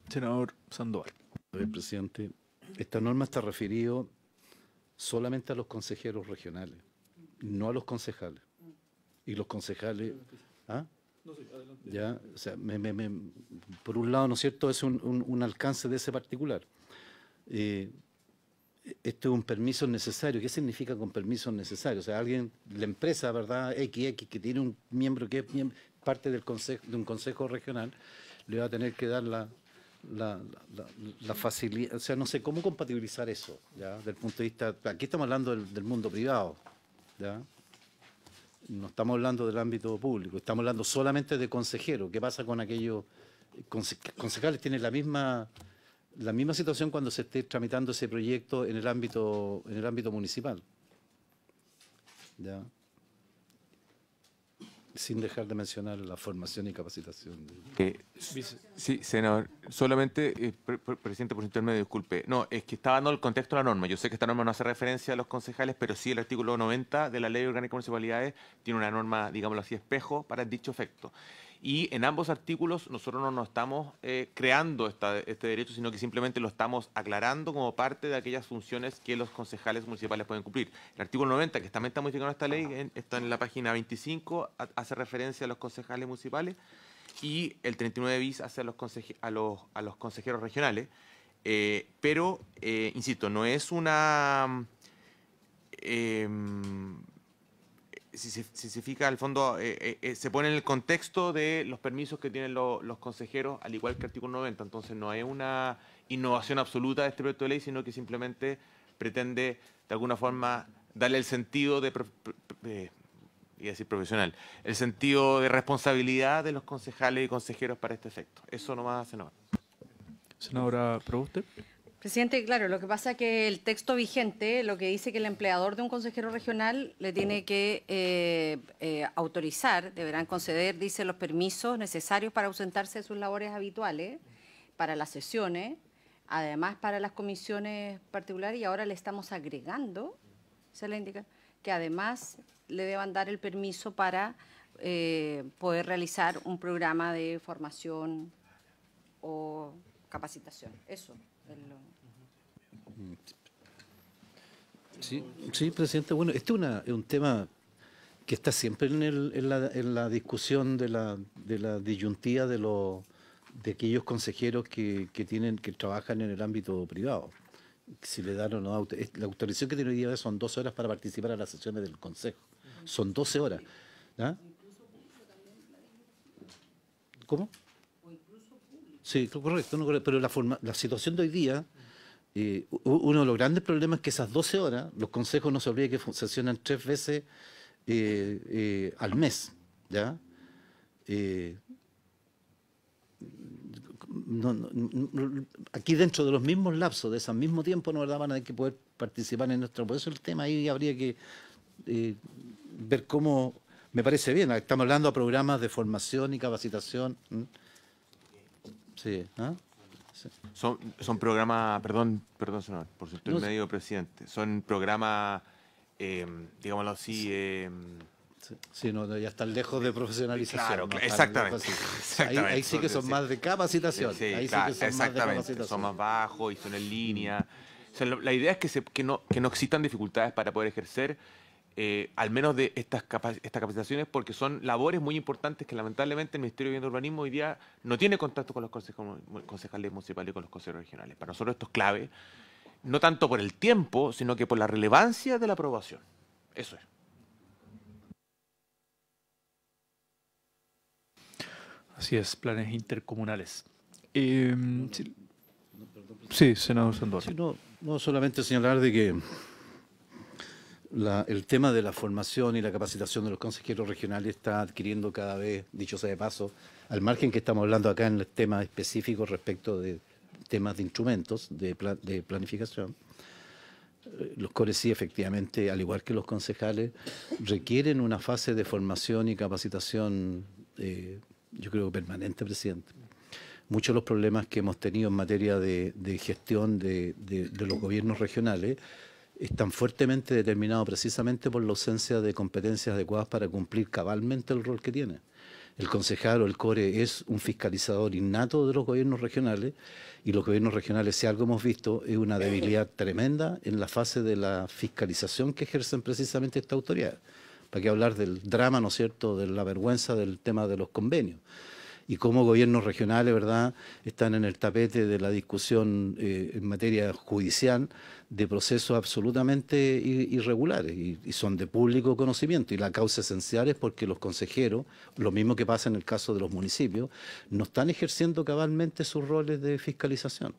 S2: Senador Sandoval.
S6: Presidente, esta norma está referido solamente a los consejeros regionales, no a los concejales. Y los concejales... ¿Ah? Ya, o sea, por un lado, ¿no es cierto?, es un alcance de ese particular. Esto es un permiso necesario. ¿Qué significa con permiso necesario? O sea, alguien, la empresa, ¿verdad?, XX, que tiene un miembro que es parte del consejo, de un consejo regional, le va a tener que dar la facilidad. O sea, no sé cómo compatibilizar eso, ¿ya? Del punto de vista, aquí estamos hablando del mundo privado, ¿ya? No estamos hablando del ámbito público, estamos hablando solamente de consejeros. ¿Qué pasa con aquellos concejales? Tienen la misma situación cuando se esté tramitando ese proyecto en el ámbito municipal. ¿Ya? Sin dejar de mencionar la formación y capacitación.
S4: Sí, senador. Solamente, presidente, por su intermedio, disculpe. No, es que estaba dando el contexto de la norma. Yo sé que esta norma no hace referencia a los concejales, pero sí el artículo 90 de la Ley Orgánica de Municipalidades tiene una norma, digámoslo así, espejo para dicho efecto. Y en ambos artículos nosotros no nos estamos creando este derecho, sino que simplemente lo estamos aclarando como parte de aquellas funciones que los concejales municipales pueden cumplir. El artículo 90, que también está modificando esta ley, está en la página 25, hace referencia a los concejales municipales, y el 39 bis hace a los consejeros regionales. Pero, insisto, no es una... si se fija, al fondo, se pone en el contexto de los permisos que tienen los consejeros, al igual que el artículo 90. Entonces, no es una innovación absoluta de este proyecto de ley, sino que simplemente pretende, de alguna forma, darle el sentido de y decir profesional, el sentido de responsabilidad de los concejales y consejeros para este efecto. Eso nomás, senador.
S2: Senadora Proboste.
S5: Presidente, claro, lo que pasa es que el texto vigente lo que dice que el empleador de un consejero regional le tiene que autorizar, deberán conceder, dice, los permisos necesarios para ausentarse de sus labores habituales, para las sesiones, además para las comisiones particulares, y ahora le estamos agregando, se le indica, que además le deban dar el permiso para poder realizar un programa de formación o capacitación. Eso es lo...
S6: Sí, presidente. Bueno, este es un tema que está siempre en la discusión de la disyuntiva de aquellos consejeros que trabajan en el ámbito privado. Si le dan o no la autorización que tiene hoy día son 12 horas para participar a las sesiones del Consejo. Son 12 horas. ¿Ah? ¿Cómo? Sí, correcto, pero la situación de hoy día, uno de los grandes problemas es que esas 12 horas, los consejos no se olviden que sesionan 3 veces al mes, ¿ya? Aquí dentro de los mismos lapsos, de ese mismo tiempo, no van a que poder participar en nuestro... Por eso el tema ahí habría que ver cómo... Me parece bien, estamos hablando de programas de formación y capacitación. Sí, ¿ah? Sí.
S4: Son programas, perdón, senador, por si estoy
S6: No,
S4: medio presidente, son programas, digámoslo así...
S6: Sí, no, ya están lejos de profesionalización.
S4: Claro,
S6: ¿no?
S4: exactamente.
S6: Ahí sí que son más de capacitación.
S4: Sí,
S6: ahí
S4: claro,
S6: sí que son más de capacitación.
S4: son más bajos y son en línea. O sea, la idea es que no existan dificultades para poder ejercer al menos de estas capacitaciones, porque son labores muy importantes que lamentablemente el Ministerio de Vivienda y Urbanismo hoy día no tiene contacto con los concejales municipales y con los consejeros regionales. Para nosotros esto es clave, no tanto por el tiempo, sino que por la relevancia de la aprobación. Eso es.
S2: Así es, planes intercomunales. Sí, senador Sandor.
S6: Sí, no solamente señalar de que el tema de la formación y la capacitación de los consejeros regionales está adquiriendo cada vez, dicho sea de paso, al margen que estamos hablando acá en el tema específico respecto de temas de instrumentos de planificación. Los CORES sí, efectivamente, al igual que los concejales, requieren una fase de formación y capacitación, yo creo, permanente, presidente. Muchos de los problemas que hemos tenido en materia de gestión de los gobiernos regionales están fuertemente determinados precisamente por la ausencia de competencias adecuadas para cumplir cabalmente el rol que tiene. El concejal o el CORE es un fiscalizador innato de los gobiernos regionales, y los gobiernos regionales, si algo hemos visto, es una debilidad tremenda en la fase de la fiscalización que ejercen precisamente esta autoridad. ¿Para qué hablar del drama, no es cierto?, de la vergüenza del tema de los convenios? Y cómo gobiernos regionales, ¿verdad?, están en el tapete de la discusión en materia judicial de procesos absolutamente irregulares y son de público conocimiento. Y la causa esencial es porque los consejeros, lo mismo que pasa en el caso de los municipios, no están ejerciendo cabalmente sus roles de fiscalización.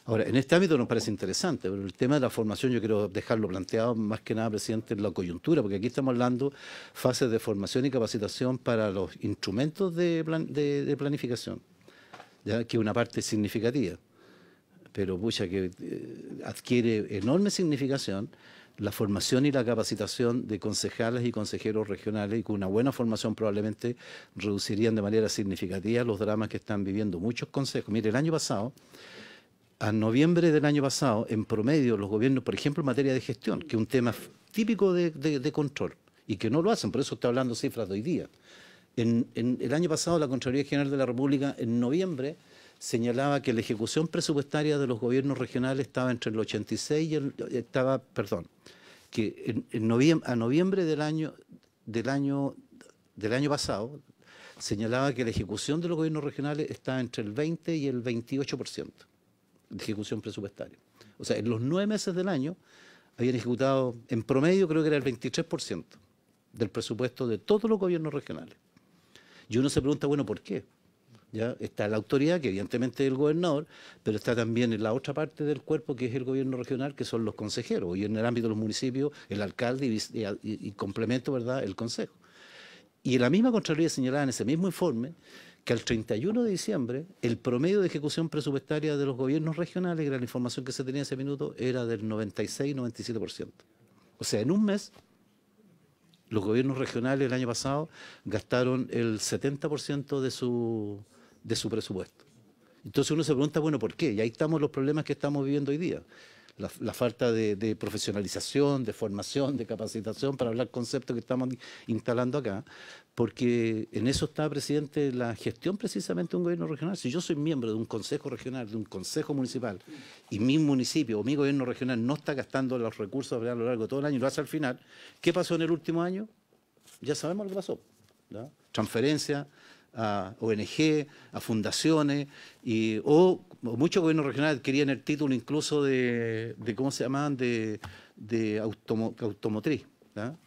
S6: Ahora, en este ámbito nos parece interesante, pero el tema de la formación yo quiero dejarlo planteado más que nada, presidente, en la coyuntura, porque aquí estamos hablando fases de formación y capacitación para los instrumentos de planificación, ¿ya?, que es una parte significativa, pero pucha, que adquiere enorme significación la formación y la capacitación de concejales y consejeros regionales, y con una buena formación probablemente reducirían de manera significativa los dramas que están viviendo muchos consejos. Mire, el año pasado, a noviembre del año pasado, en promedio, los gobiernos, por ejemplo, en materia de gestión, que es un tema típico de control, y que no lo hacen, por eso estoy hablando cifras de hoy día. En el año pasado, la Contraloría General de la República, en noviembre, señalaba que la ejecución presupuestaria de los gobiernos regionales estaba entre el 86 y a noviembre del año pasado, señalaba que la ejecución de los gobiernos regionales estaba entre el 20 y el 28%. De ejecución presupuestaria. O sea, en los 9 meses del año habían ejecutado, en promedio, creo que era el 23% del presupuesto de todos los gobiernos regionales. Y uno se pregunta, bueno, ¿por qué? Ya está la autoridad, que evidentemente es el gobernador, pero está también en la otra parte del cuerpo, que es el gobierno regional, que son los consejeros, y en el ámbito de los municipios, el alcalde y complemento, ¿verdad?, el consejo. Y la misma Contraloría señalaba en ese mismo informe que al 31 de diciembre el promedio de ejecución presupuestaria de los gobiernos regionales, que era la información que se tenía en ese minuto, era del 96-97%. O sea, en un mes, los gobiernos regionales el año pasado gastaron el 70% de su presupuesto. Entonces uno se pregunta, bueno, ¿por qué? Y ahí estamos los problemas que estamos viviendo hoy día. La falta de profesionalización, de formación, de capacitación, para hablar conceptos que estamos instalando acá, porque en eso está, presidente, la gestión precisamente de un gobierno regional. Si yo soy miembro de un consejo regional, de un consejo municipal, y mi municipio o mi gobierno regional no está gastando los recursos a lo largo de todo el año y lo hace al final, ¿qué pasó en el último año? Ya sabemos lo que pasó, ¿no? Transferencia a ONG, a fundaciones, o muchos gobiernos regionales querían el título incluso de ¿cómo se llamaban?, de automotriz, ¿no?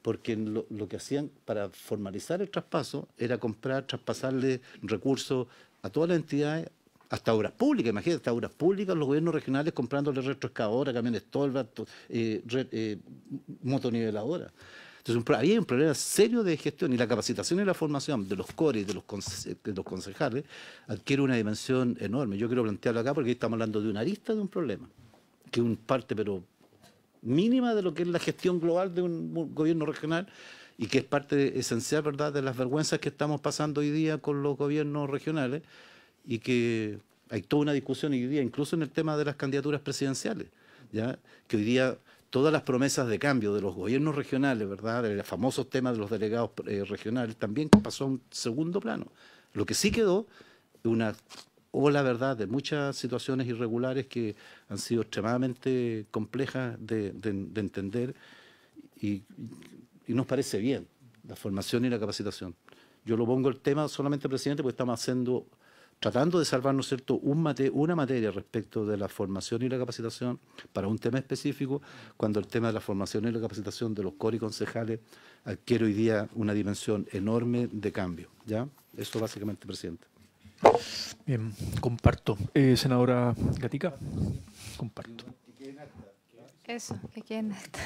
S6: Porque lo que hacían para formalizar el traspaso era traspasarle recursos a todas las entidades, hasta obras públicas. Imagínate, hasta obras públicas, los gobiernos regionales comprándole retroexcavadoras, camiones tolva, motoniveladoras. Entonces, ahí hay un problema serio de gestión, y la capacitación y la formación de los CORE y de los concejales adquiere una dimensión enorme. Yo quiero plantearlo acá porque estamos hablando de una arista de un problema, que es una parte pero mínima de lo que es la gestión global de un gobierno regional, y que es parte esencial, ¿verdad?, de las vergüenzas que estamos pasando hoy día con los gobiernos regionales, y que hay toda una discusión hoy día, incluso en el tema de las candidaturas presidenciales, ¿ya? Que hoy día todas las promesas de cambio de los gobiernos regionales, ¿verdad?, el famoso tema de los delegados regionales, también pasó a un segundo plano. Lo que sí quedó es una ola, ¿verdad?, de muchas situaciones irregulares que han sido extremadamente complejas de entender, y nos parece bien la formación y la capacitación. Yo lo pongo el tema solamente, presidente, porque estamos tratando de salvar, ¿no es cierto?, una materia respecto de la formación y la capacitación para un tema específico, cuando el tema de la formación y la capacitación de los CORE y concejales adquiere hoy día una dimensión enorme de cambio, ¿ya? Eso básicamente, presidente.
S2: Bien, comparto. Senadora Gatica, comparto.
S7: Eso, que queden acta.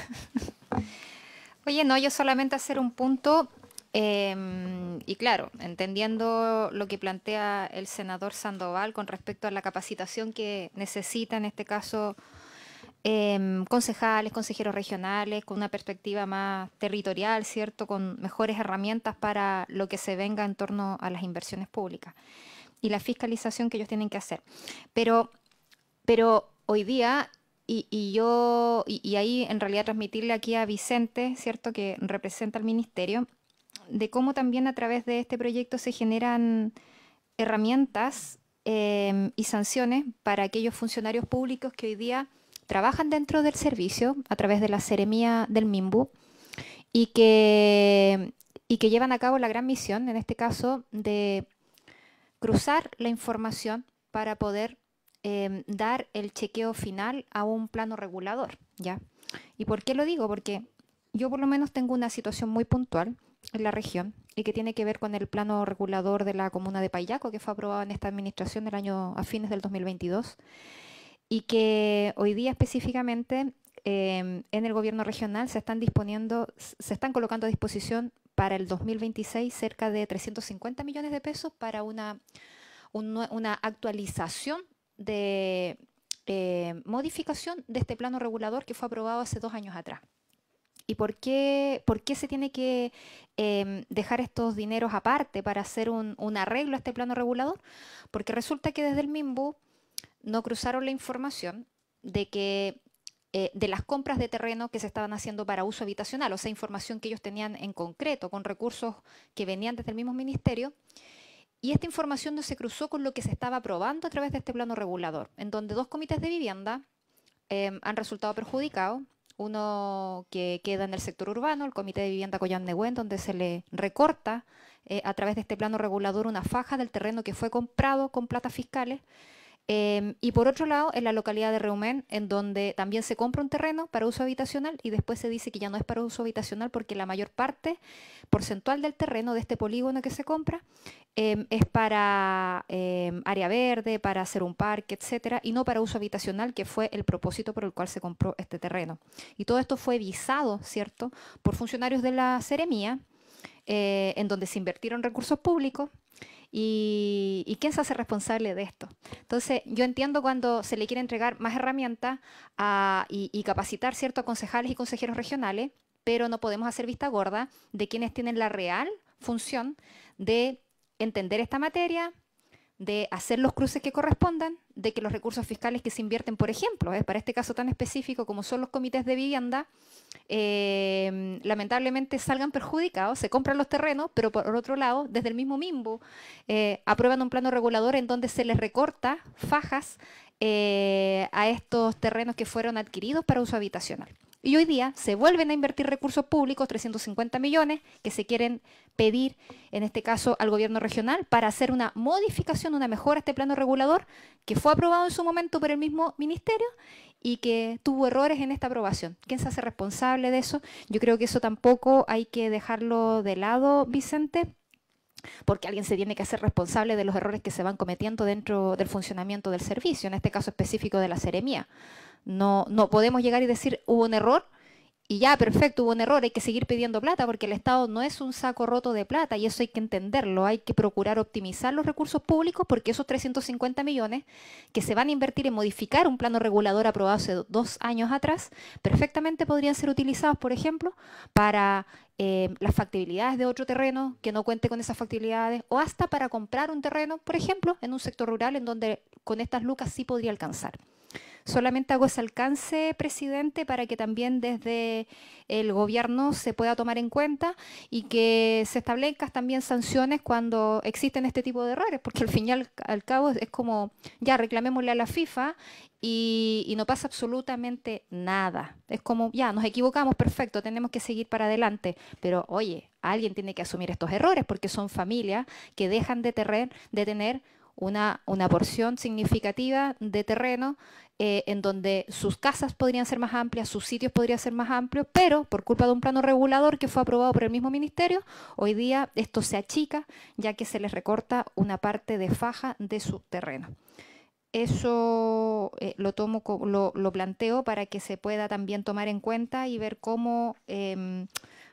S7: Oye, no, yo solamente hacer un punto. Y claro, entendiendo lo que plantea el senador Sandoval con respecto a la capacitación que necesita, en este caso, concejales, consejeros regionales, con una perspectiva más territorial, ¿cierto?, con mejores herramientas para lo que se venga en torno a las inversiones públicas y la fiscalización que ellos tienen que hacer. Pero hoy día, y ahí en realidad transmitirle aquí a Vicente, ¿cierto?, que representa al ministerio, de cómo también a través de este proyecto se generan herramientas y sanciones para aquellos funcionarios públicos que hoy día trabajan dentro del servicio a través de la seremía del MIMBU y que llevan a cabo la gran misión, en este caso, de cruzar la información para poder dar el chequeo final a un plano regulador, ¿ya? ¿Y por qué lo digo? Porque yo por lo menos tengo una situación muy puntual en la región y que tiene que ver con el plano regulador de la comuna de Payaco, que fue aprobado en esta administración a fines del 2022, y que hoy día específicamente en el gobierno regional se están colocando a disposición para el 2026 cerca de 350 millones de pesos para una actualización de modificación de este plano regulador que fue aprobado hace 2 años atrás. ¿Y por qué se tiene que dejar estos dineros aparte para hacer un arreglo a este plano regulador? Porque resulta que desde el MIMBU no cruzaron la información de las compras de terreno que se estaban haciendo para uso habitacional, o sea, información que ellos tenían en concreto, con recursos que venían desde el mismo ministerio, y esta información no se cruzó con lo que se estaba aprobando a través de este plano regulador, en donde 2 comités de vivienda han resultado perjudicados. Uno que queda en el sector urbano, el Comité de Vivienda Coyhaique, donde se le recorta a través de este plano regulador una faja del terreno que fue comprado con platas fiscales. Y por otro lado, en la localidad de Reumén, en donde también se compra un terreno para uso habitacional y después se dice que ya no es para uso habitacional porque la mayor parte porcentual del terreno de este polígono que se compra es para área verde, para hacer un parque, etcétera, y no para uso habitacional, que fue el propósito por el cual se compró este terreno. Y todo esto fue visado, ¿cierto?, por funcionarios de la seremía, en donde se invirtieron recursos públicos. ¿Y quién se hace responsable de esto? Entonces, yo entiendo cuando se le quiere entregar más herramientas y capacitar ciertos concejales y consejeros regionales, pero no podemos hacer vista gorda de quienes tienen la real función de entender esta materia, de hacer los cruces que correspondan, de que los recursos fiscales que se invierten, por ejemplo, para este caso tan específico como son los comités de vivienda, lamentablemente salgan perjudicados, se compran los terrenos, pero por otro lado, desde el mismo MIMBU, aprueban un plano regulador en donde se les recorta fajas a estos terrenos que fueron adquiridos para uso habitacional. Y hoy día se vuelven a invertir recursos públicos, 350 millones, que se quieren pedir, en este caso, al gobierno regional para hacer una modificación, una mejora a este plano regulador que fue aprobado en su momento por el mismo ministerio y que tuvo errores en esta aprobación. ¿Quién se hace responsable de eso? Yo creo que eso tampoco hay que dejarlo de lado, Vicente, porque alguien se tiene que hacer responsable de los errores que se van cometiendo dentro del funcionamiento del servicio, en este caso específico de la Seremía. No podemos llegar y decir hubo un error y ya, perfecto, hubo un error, hay que seguir pidiendo plata porque el Estado no es un saco roto de plata y eso hay que entenderlo, hay que procurar optimizar los recursos públicos porque esos 350 millones que se van a invertir en modificar un plano regulador aprobado hace 2 años atrás, perfectamente podrían ser utilizados, por ejemplo, para las factibilidades de otro terreno que no cuente con esas factibilidades o hasta para comprar un terreno, por ejemplo, en un sector rural en donde con estas lucas sí podría alcanzar. Solamente hago ese alcance, presidente, para que también desde el gobierno se pueda tomar en cuenta y que se establezcan también sanciones cuando existen este tipo de errores, porque al fin y al cabo es como, ya reclamémosle a la FIFA y no pasa absolutamente nada. Es como, ya, nos equivocamos, perfecto, tenemos que seguir para adelante, pero oye, alguien tiene que asumir estos errores porque son familias que dejan de tener una porción significativa de terreno en donde sus casas podrían ser más amplias, sus sitios podrían ser más amplios, pero por culpa de un plano regulador que fue aprobado por el mismo ministerio, hoy día esto se achica ya que se les recorta una parte de faja de su terreno. Eso lo planteo para que se pueda también tomar en cuenta y ver cómo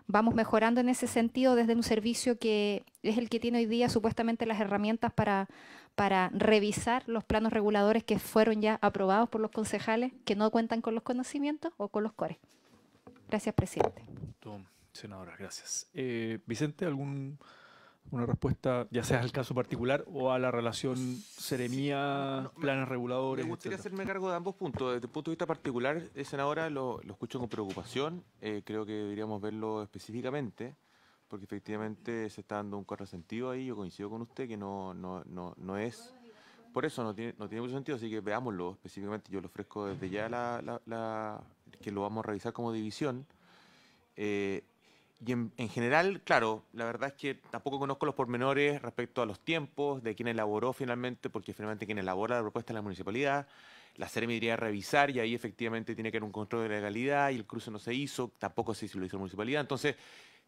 S7: vamos mejorando en ese sentido desde un servicio que es el que tiene hoy día supuestamente las herramientas para revisar los planos reguladores que fueron ya aprobados por los concejales que no cuentan con los conocimientos o con los CORE. Gracias, presidente.
S2: Senadora, gracias. Vicente, ¿alguna respuesta, ya sea al caso particular o a la relación Seremía, planes reguladores?
S4: Me gustaría
S2: etcétera?
S4: hacerme cargo de ambos puntos. Desde el punto de vista particular, senadora, lo escucho con preocupación. Creo que deberíamos verlo específicamente, porque efectivamente se está dando un contrasentido ahí. Yo coincido con usted que no es... Por eso no tiene mucho sentido, así que veámoslo específicamente. yo le ofrezco desde ya que lo vamos a revisar como división. Y en general, claro, la verdad es que tampoco conozco los pormenores respecto a los tiempos de quién elaboró finalmente, porque finalmente quien elabora la propuesta es la municipalidad. La Seremi iría a revisar y ahí efectivamente tiene que haber un control de legalidad y el cruce no se hizo, tampoco sé si lo hizo la municipalidad. Entonces,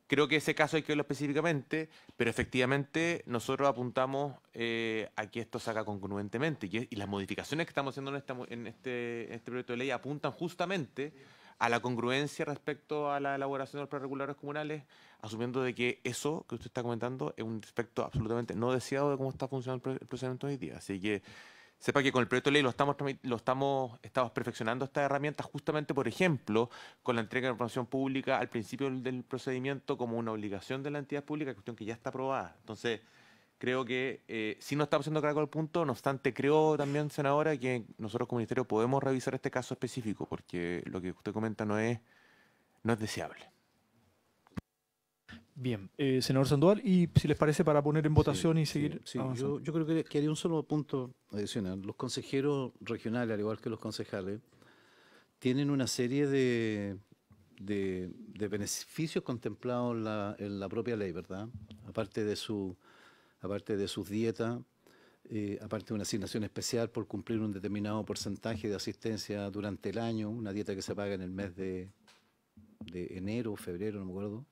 S4: creo que ese caso hay que verlo específicamente, pero efectivamente nosotros apuntamos a que esto se haga congruentemente y las modificaciones que estamos haciendo en este proyecto de ley apuntan justamente a la congruencia respecto a la elaboración de los planes reguladores comunales, asumiendo de que eso que usted está comentando es un aspecto absolutamente no deseado de cómo está funcionando el procedimiento hoy día. Así que sepa que con el proyecto de ley estamos perfeccionando estas herramientas justamente, por ejemplo, con la entrega de información pública al principio del procedimiento como una obligación de la entidad pública, cuestión que ya está aprobada. Entonces, creo que sí nos estamos haciendo cargo del punto, no obstante, creo también, senadora, que nosotros como ministerio podemos revisar este caso específico, porque lo que usted comenta no es deseable.
S2: Bien, senador Sandoval, y si les parece para poner en votación y seguir
S6: Sí,
S2: avanzando.
S6: yo creo que haría un solo punto adicional. Los consejeros regionales, al igual que los concejales, tienen una serie de beneficios contemplados en la propia ley, ¿verdad? Aparte de sus dietas, aparte de una asignación especial por cumplir un determinado porcentaje de asistencia durante el año, una dieta que se paga en el mes de enero, febrero, no me acuerdo.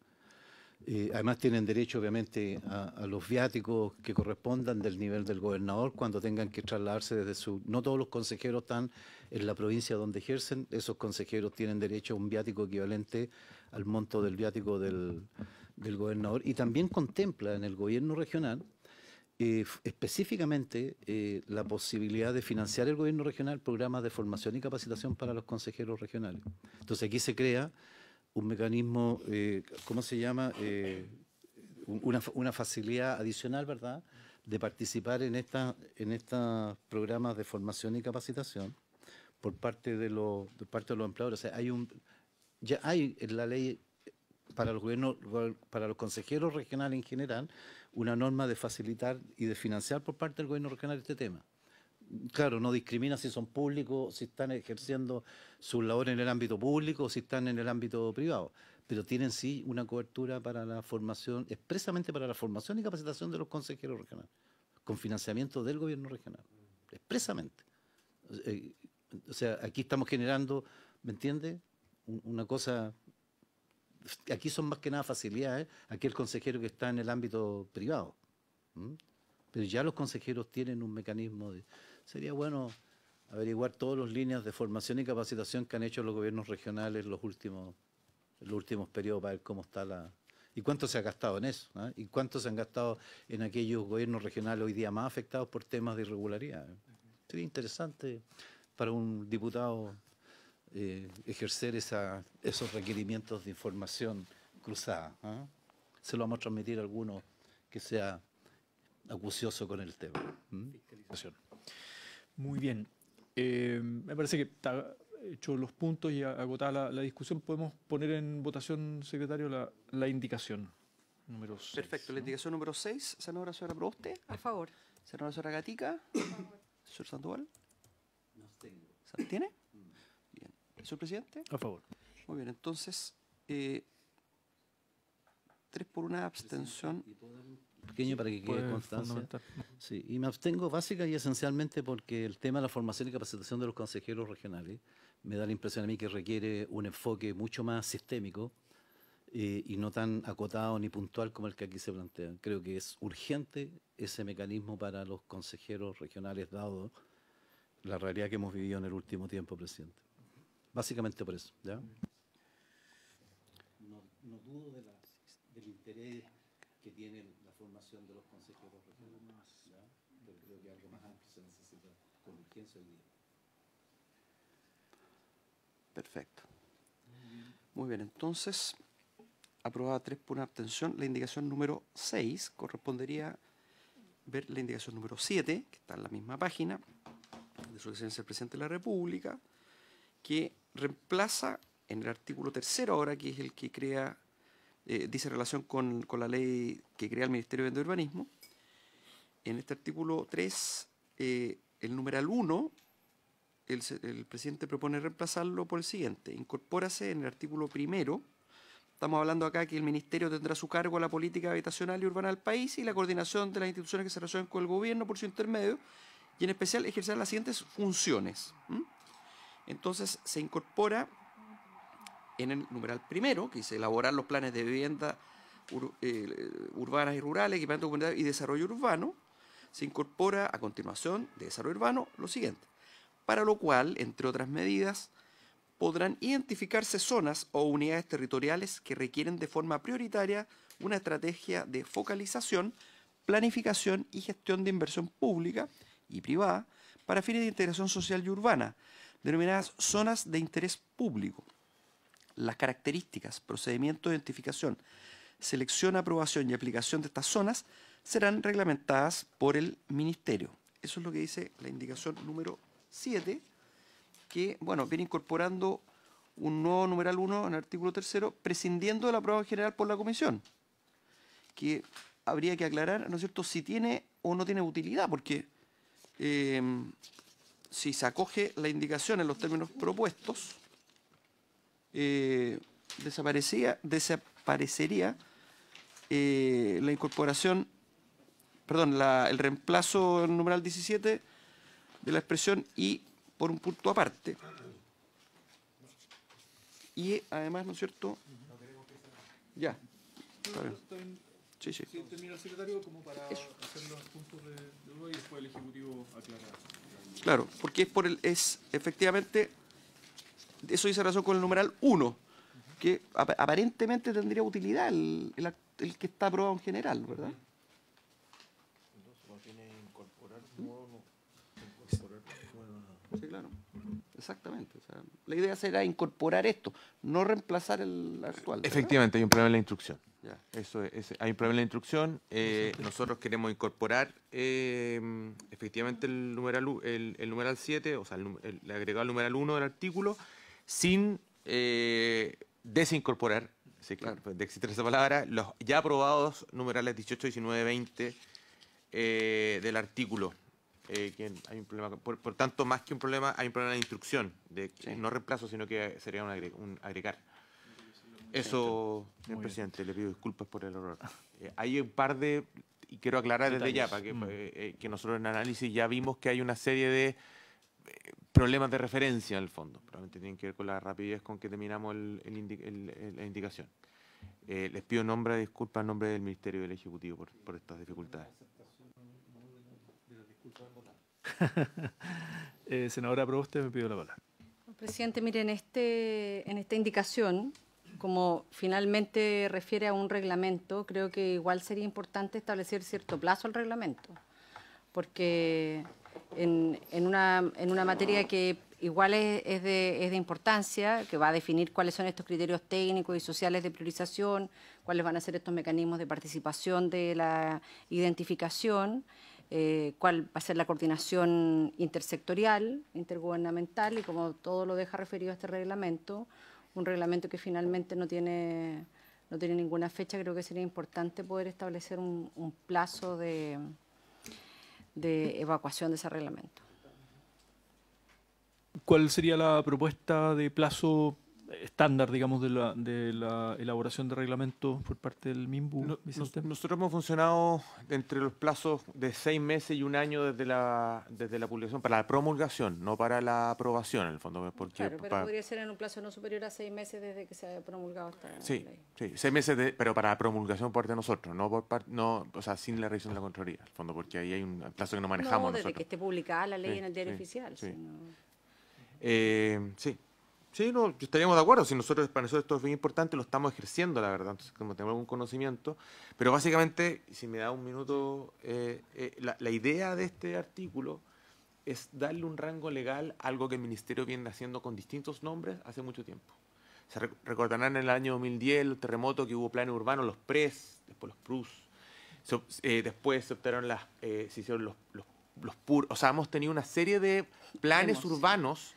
S6: Además tienen derecho, obviamente, a los viáticos que correspondan del nivel del gobernador cuando tengan que trasladarse desde su... No todos los consejeros están en la provincia donde ejercen, esos consejeros tienen derecho a un viático equivalente al monto del viático del del gobernador y también contempla en el gobierno regional específicamente la posibilidad de financiar el gobierno regional programas de formación y capacitación para los consejeros regionales. Entonces aquí se crea un mecanismo, ¿cómo se llama? Una facilidad adicional, ¿verdad?, de participar en estos programas de formación y capacitación por parte de los empleadores. O sea, ya hay en la ley para los consejeros regionales en general una norma de facilitar y de financiar por parte del gobierno regional este tema. Claro, no discrimina si son públicos, si están ejerciendo su labor en el ámbito público o si están en el ámbito privado, pero tienen sí una cobertura para la formación, expresamente para la formación y capacitación de los consejeros regionales, con financiamiento del gobierno regional, expresamente. O sea, aquí estamos generando, ¿me entiende?, una cosa. Aquí son más que nada facilidades, aquí el consejero que está en el ámbito privado. Pero ya los consejeros tienen un mecanismo de... Sería bueno averiguar todas las líneas de formación y capacitación que han hecho los gobiernos regionales en los últimos periodos para ver cómo está la... ¿Y cuánto se ha gastado en eso? ¿Y cuánto se han gastado en aquellos gobiernos regionales hoy día más afectados por temas de irregularidad? Sería interesante para un diputado ejercer esos requerimientos de información cruzada. Se lo vamos a transmitir a alguno que sea acucioso con el tema.
S2: Fiscalización. Muy bien. Me parece que está hecho los puntos y agotada la discusión. Podemos poner en votación, secretario, la indicación número 6.
S1: Perfecto. La indicación número 6, senadora señora Proboste.
S5: A favor.
S1: Senadora señora Gatica. Señor Sandoval. ¿Se abstiene? Bien. Señor presidente.
S2: A favor.
S1: Muy bien. Entonces, 3 por 1 abstención.
S6: Pequeño para que quede constancia. Sí, y me abstengo básica y esencialmente porque el tema de la formación y capacitación de los consejeros regionales me da la impresión a mí que requiere un enfoque mucho más sistémico y no tan acotado ni puntual como el que aquí se plantea. Creo que es urgente ese mecanismo para los consejeros regionales, dado la realidad que hemos vivido en el último tiempo, presidente. Básicamente por eso. ¿Ya? No dudo del interés que tiene la formación de los consejeros regionales, ¿ya? Pero creo que algo más amplio se necesita con urgencia hoy día.
S1: Perfecto. Muy bien, entonces, aprobada 3 por 1 abstención. La indicación número 6 correspondería ver la indicación número 7, que está en la misma página, de su excelencia el presidente de la República, que reemplaza en el artículo 3 ahora, que es el que crea, dice relación con la ley que crea el Ministerio de Urbanismo. En este artículo 3, el numeral 1, el presidente propone reemplazarlo por el siguiente: incorpórase en el artículo 1. Estamos hablando acá que el Ministerio tendrá a su cargo la política habitacional y urbana del país y la coordinación de las instituciones que se relacionan con el gobierno por su intermedio, y en especial ejercer las siguientes funciones. Entonces se incorpora en el numeral 1, que dice elaborar los planes de vivienda urbanas y rurales, equipamiento comunitario y desarrollo urbano. Se incorpora a continuación de desarrollo urbano lo siguiente: para lo cual, entre otras medidas, podrán identificarse zonas o unidades territoriales que requieren de forma prioritaria una estrategia de focalización, planificación y gestión de inversión pública y privada para fines de integración social y urbana, denominadas zonas de interés público. Las características, procedimientos de identificación, selección, aprobación y aplicación de estas zonas serán reglamentadas por el Ministerio. Eso es lo que dice la indicación número 7, que, bueno, viene incorporando un nuevo numeral 1 en el artículo 3, prescindiendo de la aprobación general por la Comisión, que habría que aclarar, ¿no es cierto?, si tiene o no tiene utilidad, porque si se acoge la indicación en los términos propuestos, desaparecería la incorporación, el reemplazo en numeral 17 de la expresión "y" por un punto aparte. Y además, ¿no es cierto? Ya. Está bien. Sí.
S2: Sí, termina el secretario como para hacer los puntos de duda y después el Ejecutivo aclara.
S1: Claro, porque efectivamente, eso dice relación con el numeral 1, porque aparentemente tendría utilidad el que está aprobado en general, ¿verdad? Sí, claro. Exactamente. O sea, la idea será incorporar esto, no reemplazar el actual, ¿verdad?
S4: Efectivamente, hay un problema en la instrucción.
S1: Ya.
S4: Eso es, hay un problema en la instrucción. Nosotros queremos incorporar efectivamente el numeral 7, o sea, el agregado al numeral 1 del artículo, sin desincorporar, de existir esa palabra, los ya aprobados numerales 18, 19, 20 del artículo. Que hay un problema, por tanto, más que un problema, hay un problema de instrucción, de no reemplazo, sino que sería un agregar. Eso, señor presidente, le pido disculpas por el error. Hay un par de, y quiero aclarar desde ya, para que nosotros en análisis ya vimos que hay una serie de problemas de referencia en el fondo. Probablemente tienen que ver con la rapidez con que terminamos la indicación. Les pido disculpas en nombre del Ministerio del Ejecutivo por estas dificultades.
S2: Senadora Proboste, me pido la palabra.
S5: Presidente, mire, en esta indicación, como finalmente refiere a un reglamento, creo que igual sería importante establecer cierto plazo al reglamento, porque en una materia que igual es de importancia, que va a definir cuáles son estos criterios técnicos y sociales de priorización, cuáles van a ser estos mecanismos de participación de la identificación, cuál va a ser la coordinación intersectorial, intergubernamental, y como todo lo deja referido a este reglamento, un reglamento que finalmente no tiene ninguna fecha, creo que sería importante poder establecer un plazo de evacuación de ese reglamento.
S2: ¿Cuál sería la propuesta de plazo estándar, digamos, de la elaboración de reglamento por parte del MIMBU, Vicente?
S4: Nosotros hemos funcionado entre los plazos de 6 meses y 1 año desde la publicación, para la promulgación, no para la aprobación, en el fondo. Porque
S5: claro, pero podría ser en un plazo no superior a 6 meses desde que se haya promulgado esta
S4: sí,
S5: ley.
S4: Sí, 6 meses, pero para la promulgación por parte de nosotros, o sea, sin la revisión de la Contraloría, en el fondo, porque ahí hay un plazo que no manejamos
S5: no, desde
S4: nosotros.
S5: que esté publicada la ley en el diario
S4: sí,
S5: oficial.
S4: sí.
S5: Sí.
S4: Sí, no, estaríamos de acuerdo. Si para nosotros esto es bien importante, lo estamos ejerciendo, la verdad, entonces como tenemos algún conocimiento. Pero básicamente, si me da un minuto, la idea de este artículo es darle un rango legal a algo que el Ministerio viene haciendo con distintos nombres hace mucho tiempo. Se recordarán en el año 2010 el terremoto que hubo planes urbanos, los PRES, después los PRUS. Después se optaron se hicieron los PUR. O sea, hemos tenido una serie de planes urbanos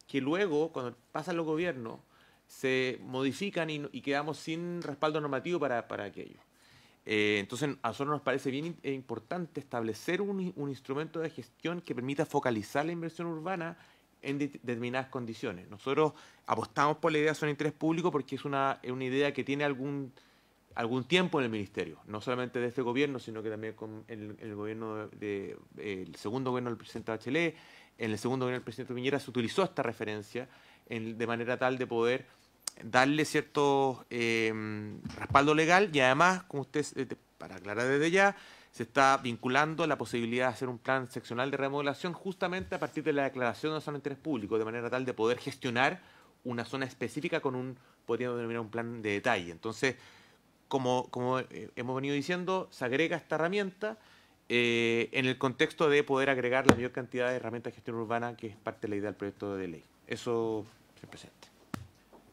S4: que luego, cuando pasan los gobiernos, se modifican y quedamos sin respaldo normativo para aquello. Entonces, a nosotros nos parece bien importante establecer un instrumento de gestión que permita focalizar la inversión urbana en determinadas condiciones. Nosotros apostamos por la idea de zona de interés público porque es una idea que tiene algún tiempo en el Ministerio, no solamente de este gobierno, sino que también con el gobierno el segundo gobierno del presidente Bachelet. En el segundo gobierno del presidente Piñera se utilizó esta referencia de manera tal de poder darle cierto respaldo legal y además, como usted, para aclarar desde ya, se está vinculando la posibilidad de hacer un plan seccional de remodelación justamente a partir de la declaración de zona de interés público, de manera tal de poder gestionar una zona específica con podríamos denominar un plan de detalle. Entonces, como hemos venido diciendo, se agrega esta herramienta en el contexto de poder agregar la mayor cantidad de herramientas de gestión urbana, que es parte de la idea del proyecto de ley. Eso, señor presidente.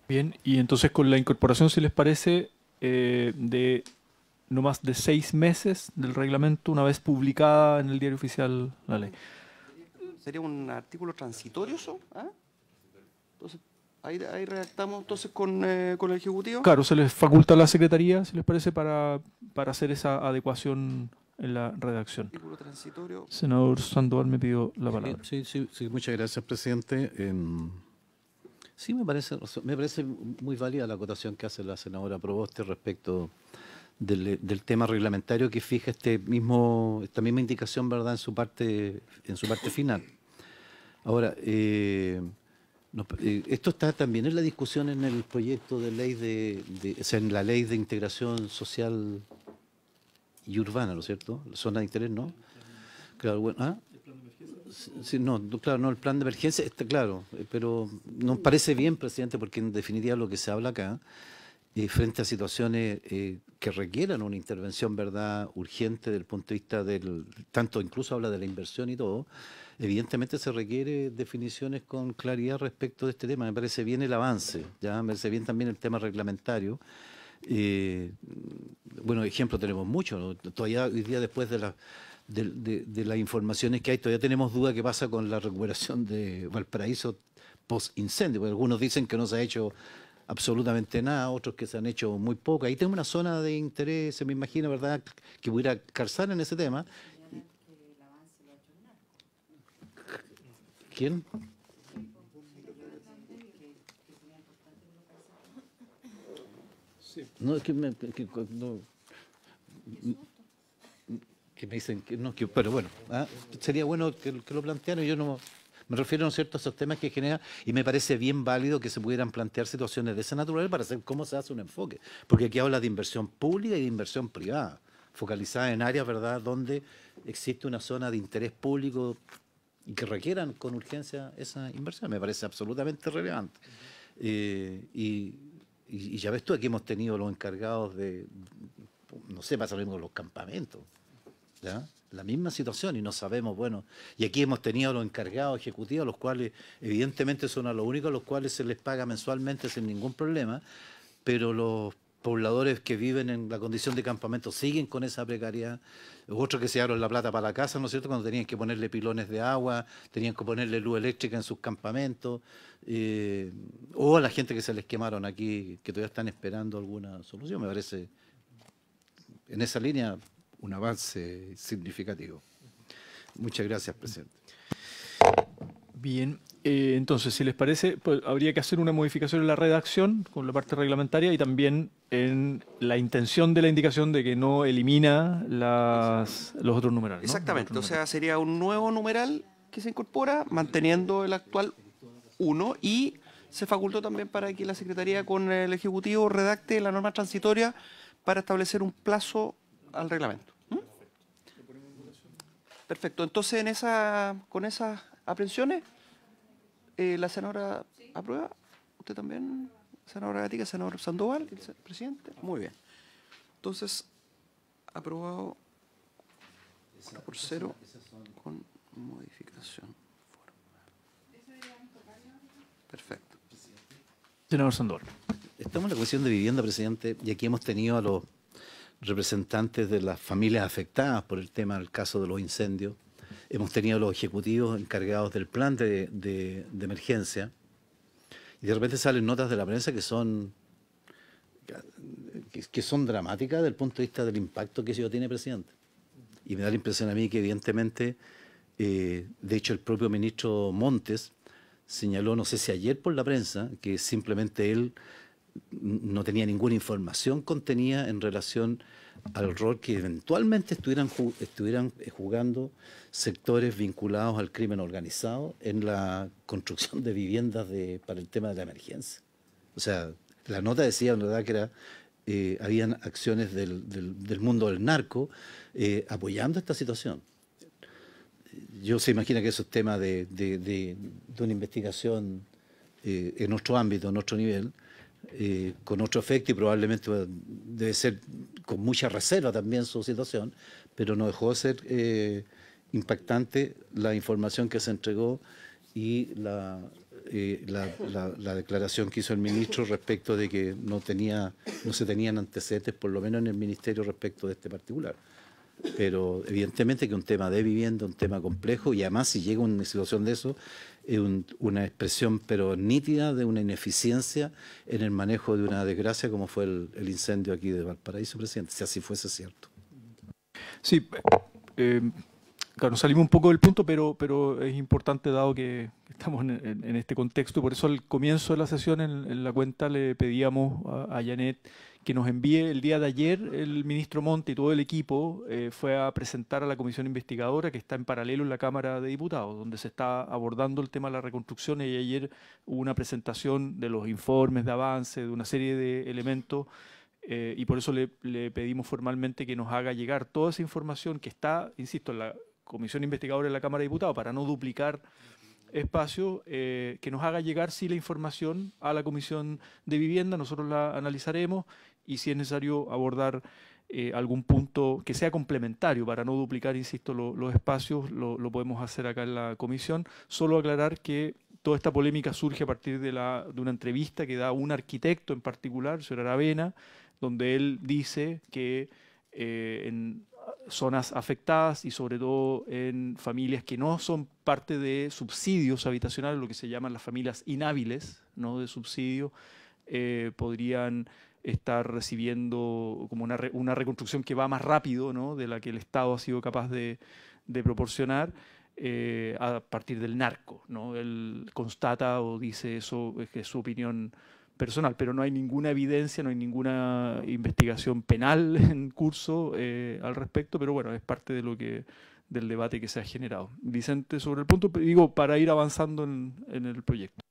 S2: Bien, y entonces con la incorporación, si les parece, de no más de 6 meses del reglamento, una vez publicada en el diario oficial la ley.
S1: ¿Sería un artículo transitorio eso? ¿Ah? Entonces, ahí redactamos entonces con el Ejecutivo.
S2: Claro, se les faculta a la Secretaría, si les parece, para hacer esa adecuación en la redacción.
S1: Artículo transitorio.
S2: Senador Sandoval me pidió la palabra.
S6: Sí, muchas gracias, presidente. Sí, me parece muy válida la acotación que hace la senadora Proboste respecto del tema reglamentario que fija esta misma indicación, ¿verdad?, en su parte final. Ahora, esto está también en la discusión en el proyecto de ley o sea, en la ley de integración social y urbana, ¿no es cierto? Zona de interés, ¿no? Claro, bueno, Sí, no, claro, no, el plan de emergencia está claro, pero nos parece bien, presidente, porque en definitiva lo que se habla acá, frente a situaciones que requieran una intervención, ¿verdad?, urgente desde el punto de vista del, tanto incluso habla de la inversión y todo, evidentemente se requiere definiciones con claridad respecto de este tema. Me parece bien el avance, ya, me parece bien también el tema reglamentario. Bueno, ejemplos tenemos muchos, ¿no? Todavía hoy día, después de las informaciones que hay, todavía tenemos duda qué pasa con la recuperación de Valparaíso post-incendio, porque algunos dicen que no se ha hecho absolutamente nada, otros que se han hecho muy poco. Ahí tenemos una zona de interés, se me imagina, ¿verdad?, que pudiera calzar en ese tema. ¿Quién? No, es que me dicen que no, pero bueno, sería bueno que lo plantearan. Yo no me refiero, ¿no es cierto?, a esos temas que genera, y me parece bien válido que se pudieran plantear situaciones de esa naturaleza para saber cómo se hace un enfoque, porque aquí habla de inversión pública y de inversión privada, focalizada en áreas, ¿verdad?, donde existe una zona de interés público y que requieran con urgencia esa inversión. Me parece absolutamente relevante. Y ya ves tú, aquí hemos tenido los encargados de, no sé, pasa lo mismo con los campamentos, ¿ya? La misma situación y no sabemos, bueno, y aquí hemos tenido los encargados ejecutivos, los cuales evidentemente son a los únicos a los cuales se les paga mensualmente sin ningún problema, pero los pobladores que viven en la condición de campamento siguen con esa precariedad. Otros que se llevaron la plata para la casa, ¿no es cierto?, cuando tenían que ponerle pilones de agua, tenían que ponerle luz eléctrica en sus campamentos, o a la gente que se les quemaron aquí, que todavía están esperando alguna solución. Me parece, en esa línea, un avance significativo. Muchas gracias, presidente.
S2: Bien, entonces, si les parece, pues, habría que hacer una modificación en la redacción con la parte reglamentaria y también en la intención de la indicación de que no elimina los otros numerales, ¿no?
S1: Exactamente, o sea, sería un nuevo numeral que se incorpora manteniendo el actual 1 y se facultó también para que la Secretaría con el Ejecutivo redacte la norma transitoria para establecer un plazo al reglamento. Perfecto, entonces con esas aprehensiones, la senadora aprueba, usted también, senadora Gatica, senador Sandoval, el presidente, muy bien. Entonces, aprobado 1-0 con modificación. Perfecto.
S2: Senador Sandoval.
S6: Estamos en la Comisión de Vivienda, presidente, y aquí hemos tenido a los representantes de las familias afectadas por el tema del caso de los incendios. Hemos tenido a los ejecutivos encargados del plan de emergencia, y de repente salen notas de la prensa que son dramáticas desde el punto de vista del impacto que eso tiene, presidente. Y me da la impresión a mí que evidentemente, de hecho el propio ministro Montes señaló, no sé si ayer por la prensa, que simplemente él no tenía ninguna información contenida en relación al rol que eventualmente estuvieran jugando sectores vinculados al crimen organizado en la construcción de viviendas para el tema de la emergencia. O sea, la nota decía, en verdad, que habían acciones del mundo del narco apoyando esta situación. Yo se imagina que eso es tema de una investigación en otro ámbito, en otro nivel, con otro efecto, y probablemente debe ser con mucha reserva también su situación, pero no dejó de ser impactante la información que se entregó y la declaración que hizo el ministro respecto de que no se tenían antecedentes, por lo menos en el ministerio, respecto de este particular. Pero evidentemente que un tema de vivienda, un tema complejo, y además si llega una situación de eso, es una expresión pero nítida de una ineficiencia en el manejo de una desgracia como fue el incendio aquí de Valparaíso, presidente, si así fuese cierto.
S2: Sí, claro, salimos un poco del punto, pero es importante dado que estamos en este contexto. Por eso al comienzo de la sesión en la cuenta le pedíamos a Janet que nos envíe el día de ayer. El ministro Monte y todo el equipo fue a presentar a la comisión investigadora que está en paralelo en la Cámara de Diputados, donde se está abordando el tema de la reconstrucción, y ayer hubo una presentación de los informes de avance, de una serie de elementos, y por eso le pedimos formalmente que nos haga llegar toda esa información que está, insisto, comisión investigadora de la Cámara de Diputados, para no duplicar espacio, que nos haga llegar sí la información a la Comisión de Vivienda, nosotros la analizaremos y si es necesario abordar algún punto que sea complementario para no duplicar, insisto, los espacios, lo podemos hacer acá en la comisión. Solo aclarar que toda esta polémica surge a partir de una entrevista que da un arquitecto en particular, el señor Aravena, donde él dice que en zonas afectadas y sobre todo en familias que no son parte de subsidios habitacionales, lo que se llaman las familias inhábiles, ¿no?, de subsidio, podrían estar recibiendo como una reconstrucción que va más rápido, ¿no?, de la que el Estado ha sido capaz de proporcionar a partir del narco, ¿no? Él constata o dice eso, es que es su opinión personal, pero no hay ninguna evidencia, no hay ninguna investigación penal en curso al respecto, pero bueno, es parte de del debate que se ha generado. Vicente, sobre el punto, digo, para ir avanzando en el proyecto.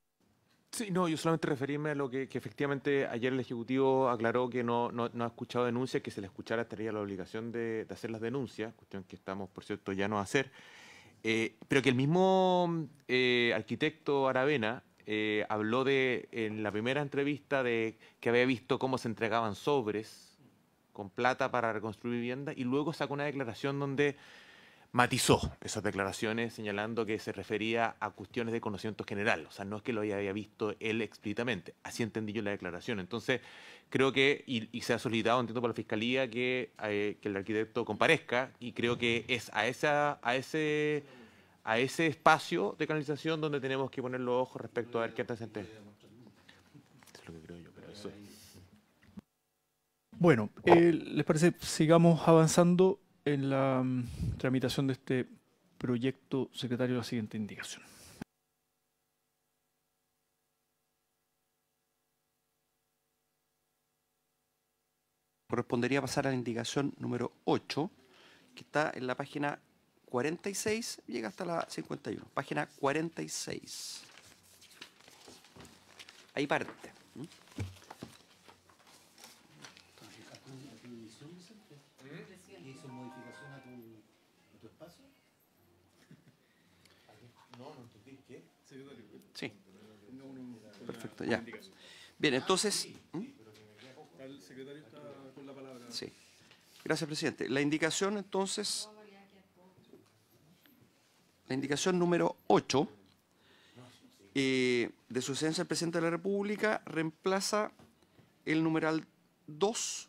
S4: Sí, no, yo solamente referirme a lo que efectivamente ayer el Ejecutivo aclaró que no ha escuchado denuncias, que se le escuchara estaría la obligación de hacer las denuncias, cuestión que estamos, por cierto, ya no a hacer, pero que el mismo arquitecto Aravena habló en la primera entrevista de que había visto cómo se entregaban sobres con plata para reconstruir vivienda y luego sacó una declaración donde matizó esas declaraciones señalando que se refería a cuestiones de conocimiento general, o sea, no es que lo había visto él explícitamente, así entendí yo la declaración. Entonces, creo que, y se ha solicitado, entiendo por la Fiscalía, que el arquitecto comparezca, y creo que es a ese espacio de canalización donde tenemos que poner los ojos respecto a ver qué antecedentes. Es lo que creo yo, pero eso es.
S2: Bueno, ¿les parece? Sigamos avanzando en la tramitación de este proyecto, secretario, la siguiente indicación.
S1: Correspondería pasar a la indicación número 8, que está en la página 46, llega hasta la 51. Página 46. Ahí parte.
S6: ¿Hizo modificación a tu espacio?
S4: No entendí. ¿Qué?
S1: Sí. Perfecto, ya. Bien, entonces...
S2: El secretario está con la palabra.
S1: Sí. Gracias, presidente. La indicación, entonces... La indicación número 8 de su excelencia el presidente de la República reemplaza el numeral 2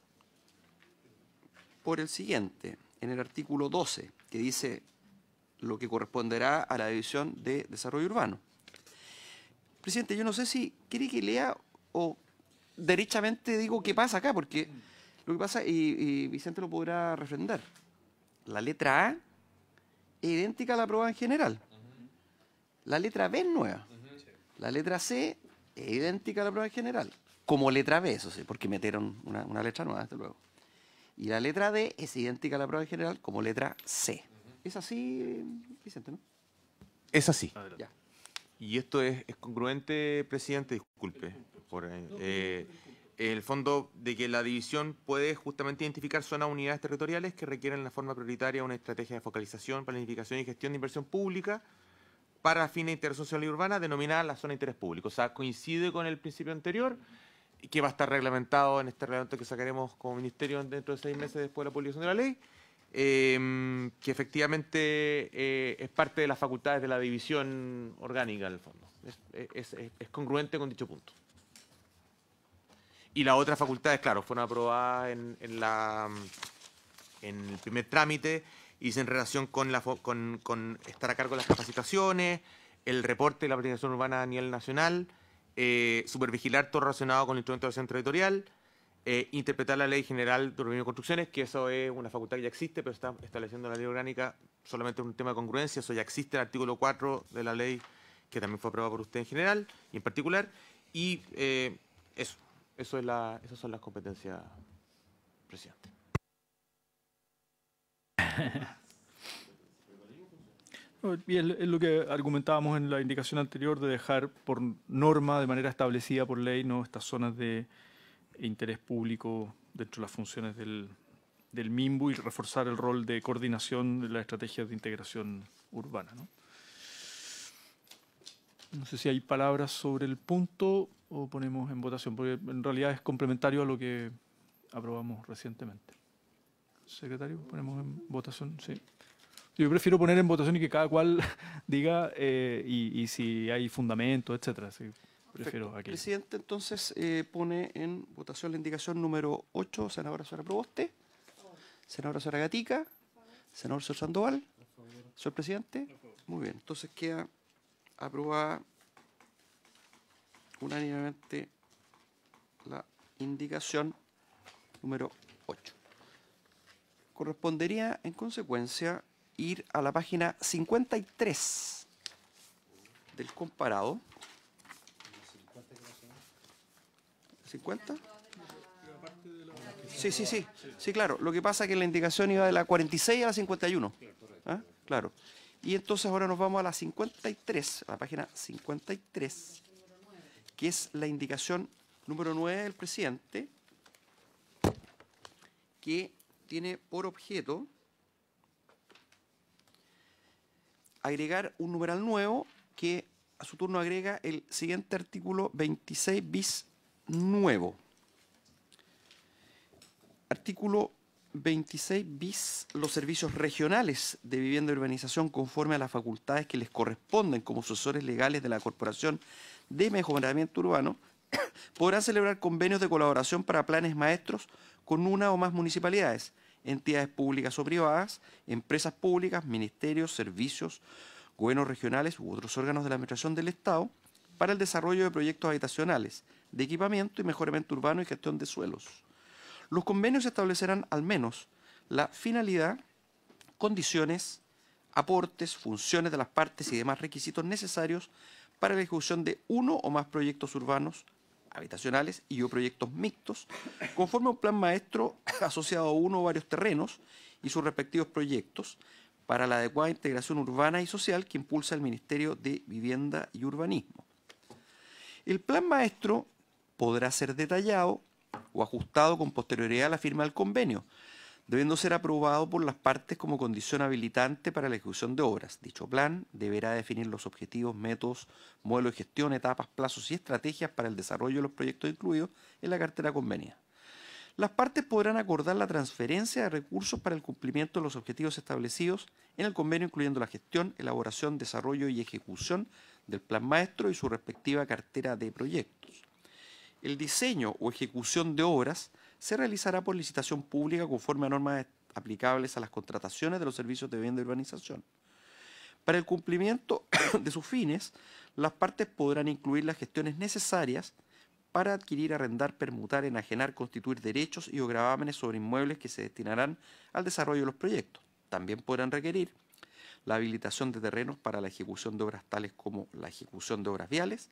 S1: por el siguiente, en el artículo 12, que dice lo que corresponderá a la División de Desarrollo Urbano. Presidente, yo no sé si quiere que lea o derechamente digo qué pasa acá, porque lo que pasa, y Vicente lo podrá refrendar, la letra A es idéntica a la aprobada en general. La letra B es nueva. La letra C es idéntica a la aprobada en general. Como letra B, eso sí, porque metieron una letra nueva, desde luego. Y la letra D es idéntica a la aprobada en general como letra C. ¿Es así, Vicente, no?
S4: Es así.
S1: Ya.
S4: Y esto es congruente, presidente, disculpe, por el fondo de que la división puede justamente identificar zonas unidades territoriales que requieren de forma prioritaria una estrategia de focalización, planificación y gestión de inversión pública para fines de interés social y urbana, denominada la zona de interés público. O sea, coincide con el principio anterior, que va a estar reglamentado en este reglamento que sacaremos como ministerio dentro de 6 meses después de la publicación de la ley, que efectivamente es parte de las facultades de la división orgánica, en el fondo. Es congruente con dicho punto. Y las otras facultades, claro, fueron aprobadas en el primer trámite y en relación con estar a cargo de las capacitaciones, el reporte de la planificación urbana a nivel nacional, supervigilar todo relacionado con el instrumento de acción territorial, interpretar la Ley General de Urbanismo y Construcciones, que eso es una facultad que ya existe, pero está estableciendo la ley orgánica solamente un tema de congruencia, eso ya existe en el artículo 4 de la ley, que también fue aprobada por usted en general y en particular, y esas son las competencias, presidente.
S2: Y es lo que argumentábamos en la indicación anterior de dejar por norma, de manera establecida por ley, ¿no?, estas zonas de interés público dentro de las funciones del del MIMBU y reforzar el rol de coordinación de las estrategias de integración urbana, ¿no? No sé si hay palabras sobre el punto o ponemos en votación, porque en realidad es complementario a lo que aprobamos recientemente. Secretario, ponemos en votación, sí. Yo prefiero poner en votación y que cada cual diga y si hay fundamento, etcétera. Sí, prefiero aquello.
S1: Presidente, entonces pone en votación la indicación número 8, senadora Sara Proboste, senadora Sara Gatica, senador Sr. Sandoval. Señor presidente. Muy bien, entonces queda aprobada unánimemente la indicación número 8. Correspondería, en consecuencia, ir a la página 53 del comparado. ¿50? Sí, sí, sí. Sí, claro. Lo que pasa es que la indicación iba de la 46 a la 51. ¿Ah? Claro. Y entonces ahora nos vamos a la 53, a la página 53, que es la indicación número 9 del presidente, que tiene por objeto agregar un numeral nuevo que a su turno agrega el siguiente artículo 26 bis nuevo. Artículo 26 bis, los servicios regionales de vivienda y urbanización conforme a las facultades que les corresponden como sucesores legales de la Corporación de Mejoramiento Urbano podrán celebrar convenios de colaboración para planes maestros con una o más municipalidades, entidades públicas o privadas, empresas públicas, ministerios, servicios, gobiernos regionales u otros órganos de la administración del Estado para el desarrollo de proyectos habitacionales, de equipamiento y mejoramiento urbano y gestión de suelos. Los convenios establecerán al menos la finalidad, condiciones, aportes, funciones de las partes y demás requisitos necesarios para la ejecución de uno o más proyectos urbanos, habitacionales y o proyectos mixtos, conforme a un plan maestro asociado a uno o varios terrenos y sus respectivos proyectos, para la adecuada integración urbana y social que impulsa el Ministerio de Vivienda y Urbanismo. El plan maestro podrá ser detallado o ajustado con posterioridad a la firma del convenio, debiendo ser aprobado por las partes como condición habilitante para la ejecución de obras. Dicho plan deberá definir los objetivos, métodos, modelos de gestión, etapas, plazos y estrategias para el desarrollo de los proyectos incluidos en la cartera conveniada. Las partes podrán acordar la transferencia de recursos para el cumplimiento de los objetivos establecidos en el convenio, incluyendo la gestión, elaboración, desarrollo y ejecución del plan maestro y su respectiva cartera de proyectos. El diseño o ejecución de obras se realizará por licitación pública conforme a normas aplicables a las contrataciones de los servicios de vivienda y urbanización. Para el cumplimiento de sus fines, las partes podrán incluir las gestiones necesarias para adquirir, arrendar, permutar, enajenar, constituir derechos y o gravámenes sobre inmuebles que se destinarán al desarrollo de los proyectos. También podrán requerir la habilitación de terrenos para la ejecución de obras tales como la ejecución de obras viales,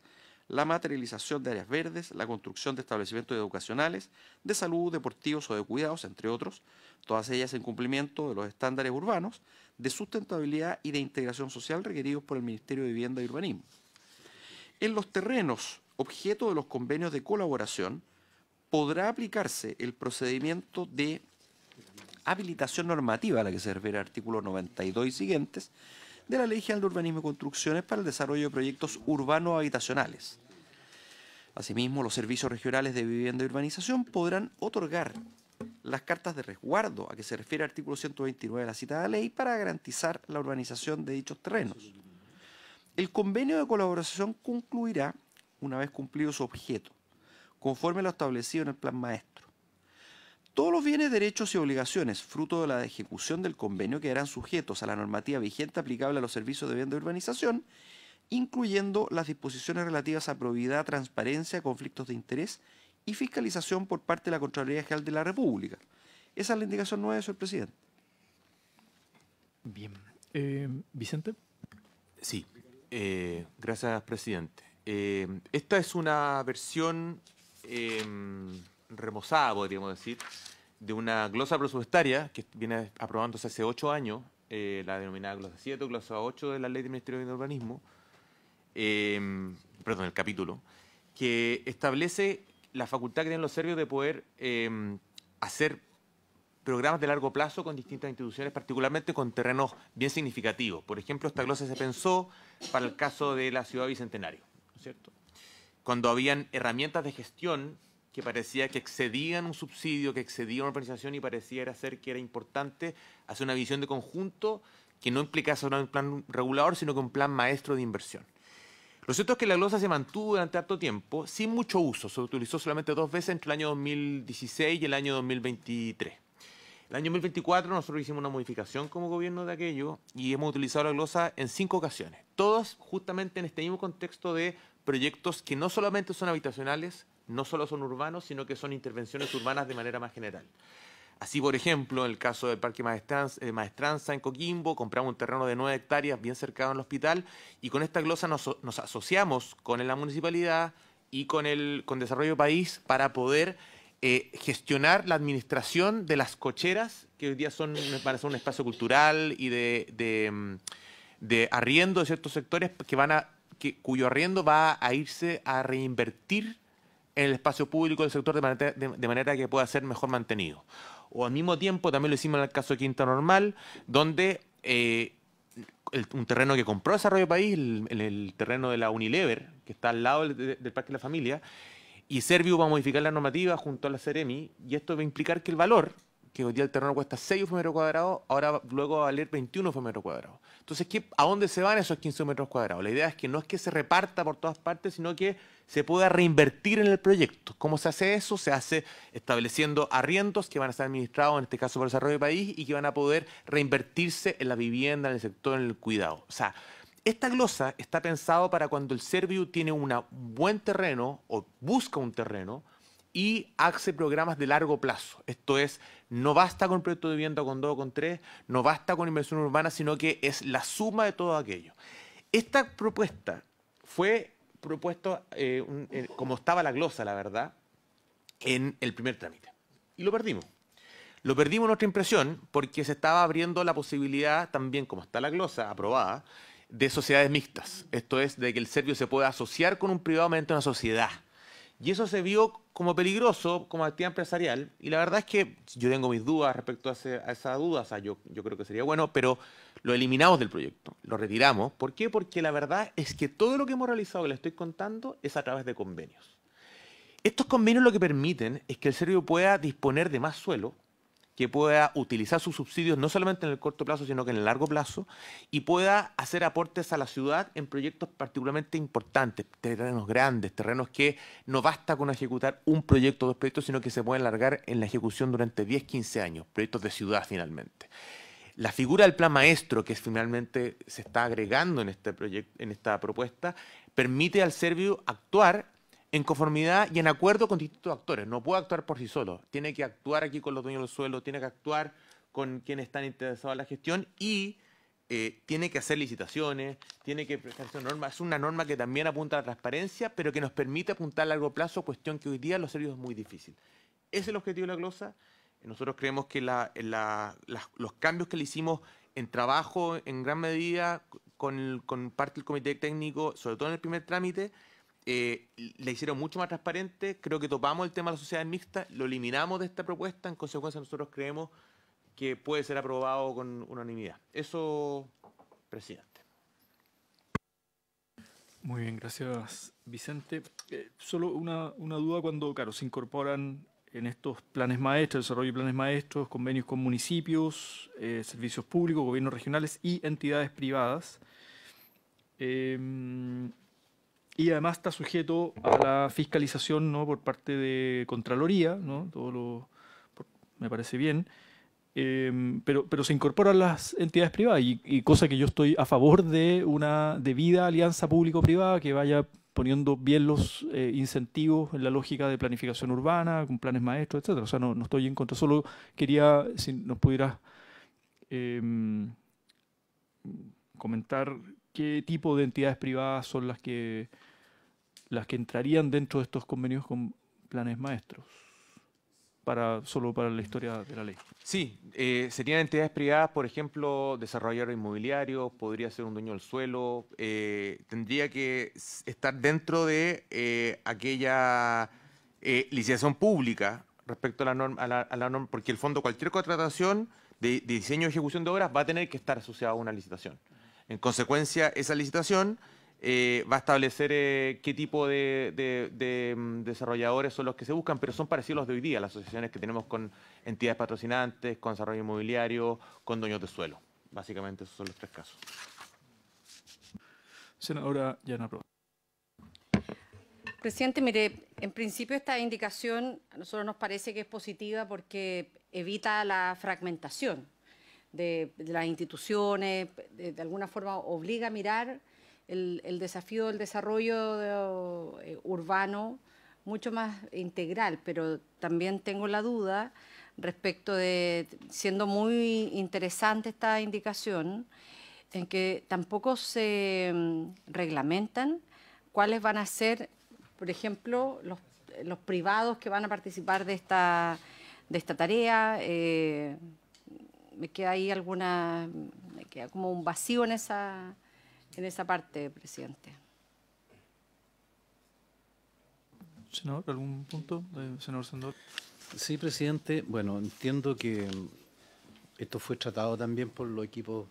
S1: la materialización de áreas verdes, la construcción de establecimientos educacionales, de salud, deportivos o de cuidados, entre otros, todas ellas en cumplimiento de los estándares urbanos, de sustentabilidad y de integración social requeridos por el Ministerio de Vivienda y Urbanismo. En los terrenos objeto de los convenios de colaboración, podrá aplicarse el procedimiento de habilitación normativa a la que se refiere el artículo 92 y siguientes de la Ley General de Urbanismo y Construcciones para el desarrollo de proyectos urbanos habitacionales. Asimismo, los servicios regionales de vivienda y urbanización podrán otorgar las cartas de resguardo a que se refiere el artículo 129 de la citada ley para garantizar la urbanización de dichos terrenos. El convenio de colaboración concluirá una vez cumplido su objeto, conforme a lo establecido en el plan maestro. Todos los bienes, derechos y obligaciones fruto de la ejecución del convenio quedarán sujetos a la normativa vigente aplicable a los servicios de vivienda y urbanización, incluyendo las disposiciones relativas a probidad, transparencia, conflictos de interés y fiscalización por parte de la Contraloría General de la República. Esa es la indicación 9, señor presidente.
S2: Bien. Vicente.
S4: Sí, gracias, presidente. Esta es una versión remozada, podríamos decir, de una glosa presupuestaria que viene aprobándose hace 8 años, la denominada glosa 7 o glosa 8 de la Ley del Ministerio de Urbanismo, perdón, el capítulo, que establece la facultad que tienen los serbios de poder hacer programas de largo plazo con distintas instituciones, particularmente con terrenos bien significativos. Por ejemplo, esta glosa se pensó para el caso de la ciudad Bicentenario, ¿no es cierto? Cuando habían herramientas de gestión que parecía que excedían un subsidio, que excedían una organización y pareciera ser que era importante hacer una visión de conjunto que no implicase un plan regulador, sino que un plan maestro de inversión. Lo cierto es que la glosa se mantuvo durante harto tiempo, sin mucho uso. Se utilizó solamente 2 veces entre el año 2016 y el año 2023. El año 2024 nosotros hicimos una modificación como gobierno de aquello y hemos utilizado la glosa en 5 ocasiones. Todas justamente en este mismo contexto de proyectos que no solamente son habitacionales, no solo son urbanos, sino que son intervenciones urbanas de manera más general. Así, por ejemplo, en el caso del Parque Maestranza en Coquimbo, compramos un terreno de 9 hectáreas bien cercano al hospital y con esta glosa nos asociamos con la municipalidad y con Desarrollo País para poder gestionar la administración de las cocheras, que hoy día van a ser un espacio cultural y de arriendo de ciertos sectores cuyo arriendo va a irse a reinvertir en el espacio público del sector de manera que pueda ser mejor mantenido. O al mismo tiempo, también lo hicimos en el caso de Quinta Normal, donde un terreno que compró Desarrollo País, el terreno de la Unilever, que está al lado del Parque de la Familia, y Serviu va a modificar la normativa junto a la Ceremi, y esto va a implicar que el valor, que hoy día el terreno cuesta 6 UF metro cuadrado, ahora luego va a valer 21 UF metro cuadrado. Entonces, ¿a dónde se van esos 15 metros cuadrados? La idea es que no es que se reparta por todas partes, sino que se pueda reinvertir en el proyecto. ¿Cómo se hace eso? Se hace estableciendo arriendos que van a estar administrados, en este caso por Desarrollo País, y que van a poder reinvertirse en la vivienda, en el sector, en el cuidado. O sea, esta glosa está pensado para cuando el Serviu tiene un buen terreno o busca un terreno y hace programas de largo plazo. Esto es, no basta con proyecto de vivienda con 2 o con 3, no basta con inversión urbana, sino que es la suma de todo aquello. Esta propuesta fue propuesta como estaba la glosa, la verdad, en el primer trámite. Y lo perdimos. Lo perdimos en nuestra impresión porque se estaba abriendo la posibilidad, también como está la glosa aprobada, de sociedades mixtas. Esto es, de que el Serviu se pueda asociar con un privado mediante una sociedad. Y eso se vio como peligroso, como actividad empresarial, y la verdad es que yo tengo mis dudas respecto a esa duda, o sea, yo creo que sería bueno, pero lo eliminamos del proyecto, lo retiramos. ¿Por qué? Porque la verdad es que todo lo que hemos realizado, que le estoy contando, es a través de convenios. Estos convenios lo que permiten es que el Serviu pueda disponer de más suelo, que pueda utilizar sus subsidios no solamente en el corto plazo, sino que en el largo plazo, y pueda hacer aportes a la ciudad en proyectos particularmente importantes, terrenos grandes, terrenos que no basta con ejecutar un proyecto o 2 proyectos, sino que se pueden alargar en la ejecución durante 10, 15 años, proyectos de ciudad finalmente. La figura del plan maestro, que finalmente se está agregando en esta propuesta, permite al Serviu actuar en conformidad y en acuerdo con distintos actores. No puede actuar por sí solo. Tiene que actuar aquí con los dueños del suelo, tiene que actuar con quienes están interesados en la gestión y tiene que hacer licitaciones, tiene que prestarse normas. Es una norma que también apunta a la transparencia, pero que nos permite apuntar a largo plazo, cuestión que hoy día en los servicios es muy difícil. Ese es el objetivo de la glosa. Nosotros creemos que los cambios que le hicimos en trabajo, en gran medida, con parte del comité técnico, sobre todo en el primer trámite, le hicieron mucho más transparente. Creo que topamos el tema de las sociedades mixtas, lo eliminamos de esta propuesta. En consecuencia, nosotros creemos que puede ser aprobado con unanimidad. Eso, presidente.
S2: Muy bien, gracias, Vicente. Solo una duda cuando, claro, se incorporan en estos planes maestros, desarrollo de planes maestros, convenios con municipios, servicios públicos, gobiernos regionales y entidades privadas. Y además está sujeto a la fiscalización, ¿no?, por parte de Contraloría, ¿no? Me parece bien. Pero se incorporan las entidades privadas y cosa que yo estoy a favor de una debida alianza público-privada que vaya poniendo bien los incentivos en la lógica de planificación urbana, con planes maestros, etcétera. O sea, no estoy en contra. Solo quería, si nos pudieras comentar qué tipo de entidades privadas son las que entrarían dentro de estos convenios con planes maestros, solo para la historia de la ley.
S4: Sí, serían entidades privadas, por ejemplo, desarrolladores inmobiliarios, podría ser un dueño del suelo, tendría que estar dentro de aquella licitación pública respecto a la norma, a la norma, porque el fondo cualquier contratación de diseño y ejecución de obras va a tener que estar asociada a una licitación. En consecuencia, esa licitación va a establecer qué tipo de desarrolladores son los que se buscan, pero son parecidos a los de hoy día, las asociaciones que tenemos con entidades patrocinantes, con desarrollo inmobiliario, con dueños de suelo. Básicamente esos son los 3 casos.
S2: Senadora Yana Proboste.
S5: Presidente, mire, en principio esta indicación a nosotros nos parece que es positiva porque evita la fragmentación de las instituciones, de alguna forma obliga a mirar el desafío del desarrollo urbano mucho más integral, pero también tengo la duda respecto de, siendo muy interesante esta indicación, en que tampoco se reglamentan cuáles van a ser, por ejemplo, los privados que van a participar de esta tarea. Me queda ahí me queda como un vacío en esa parte, presidente.
S2: Senador, ¿algún punto? Senador Sandor.
S6: Sí, presidente. Bueno, entiendo que esto fue tratado también por los equipos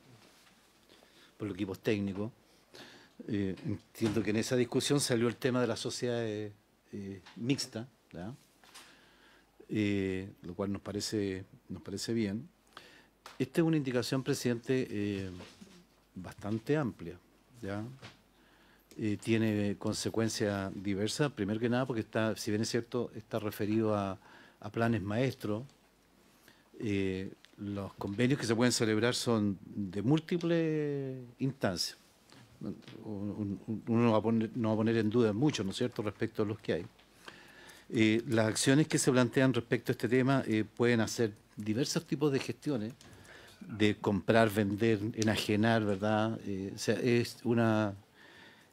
S6: técnicos. Entiendo que en esa discusión salió el tema de la sociedad mixta, ¿ya? Lo cual nos parece bien. Esta es una indicación, presidente, bastante amplia, ¿ya? Tiene consecuencias diversas, primero que nada porque está, si bien es cierto, está referido a planes maestros. Los convenios que se pueden celebrar son de múltiples instancias. Uno no va a poner en duda mucho, ¿no es cierto?, respecto a los que hay. Las acciones que se plantean respecto a este tema pueden hacer diversos tipos de gestiones, de comprar, vender, enajenar, ¿verdad? O sea, es una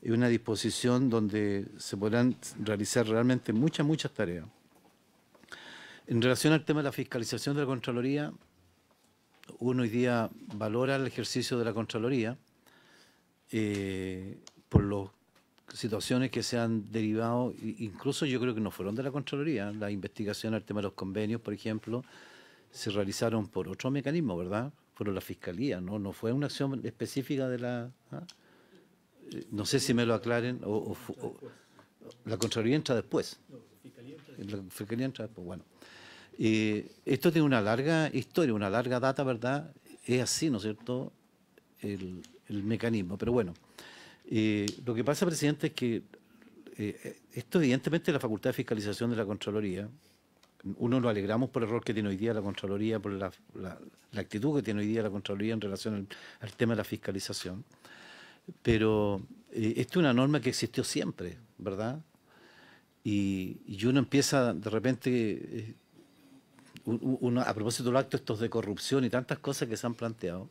S6: disposición donde se podrán realizar realmente muchas tareas. En relación al tema de la fiscalización de la Contraloría, uno hoy día valora el ejercicio de la Contraloría por las situaciones que se han derivado, incluso yo creo que no fueron de la Contraloría. La investigación al tema de los convenios, por ejemplo, se realizaron por otro mecanismo, ¿verdad? Fueron la Fiscalía, no fue una acción específica de la... No sé si me lo aclaren, o la Contraloría entra después. La Fiscalía entra después, bueno. Esto tiene una larga historia, una larga data, ¿verdad? Es así, ¿no es cierto?, el mecanismo. Pero bueno, lo que pasa, presidente, es que esto evidentemente es la facultad de fiscalización de la Contraloría. Uno lo alegramos por el rol que tiene hoy día la Contraloría, por la actitud que tiene hoy día la Contraloría en relación al tema de la fiscalización. Pero esto es una norma que existió siempre, ¿verdad? Y uno empieza de repente, a propósito de los actos estos de corrupción y tantas cosas que se han planteado,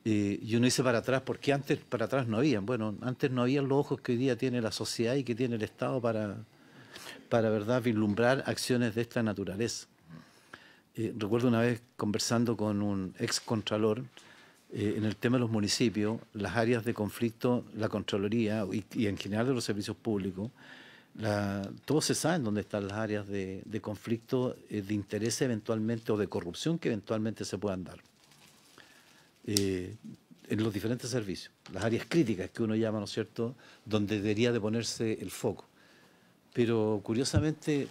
S6: y uno dice para atrás, ¿por qué antes para atrás no habían? Bueno, antes no habían los ojos que hoy día tiene la sociedad y que tiene el Estado para ¿verdad?, vislumbrar acciones de esta naturaleza. Recuerdo una vez conversando con un ex contralor en el tema de los municipios, las áreas de conflicto, la Contraloría y en general de los servicios públicos, todos se saben dónde están las áreas de conflicto, de interés eventualmente o de corrupción que eventualmente se puedan dar en los diferentes servicios, las áreas críticas que uno llama, ¿no es cierto?, donde debería de ponerse el foco. Pero curiosamente,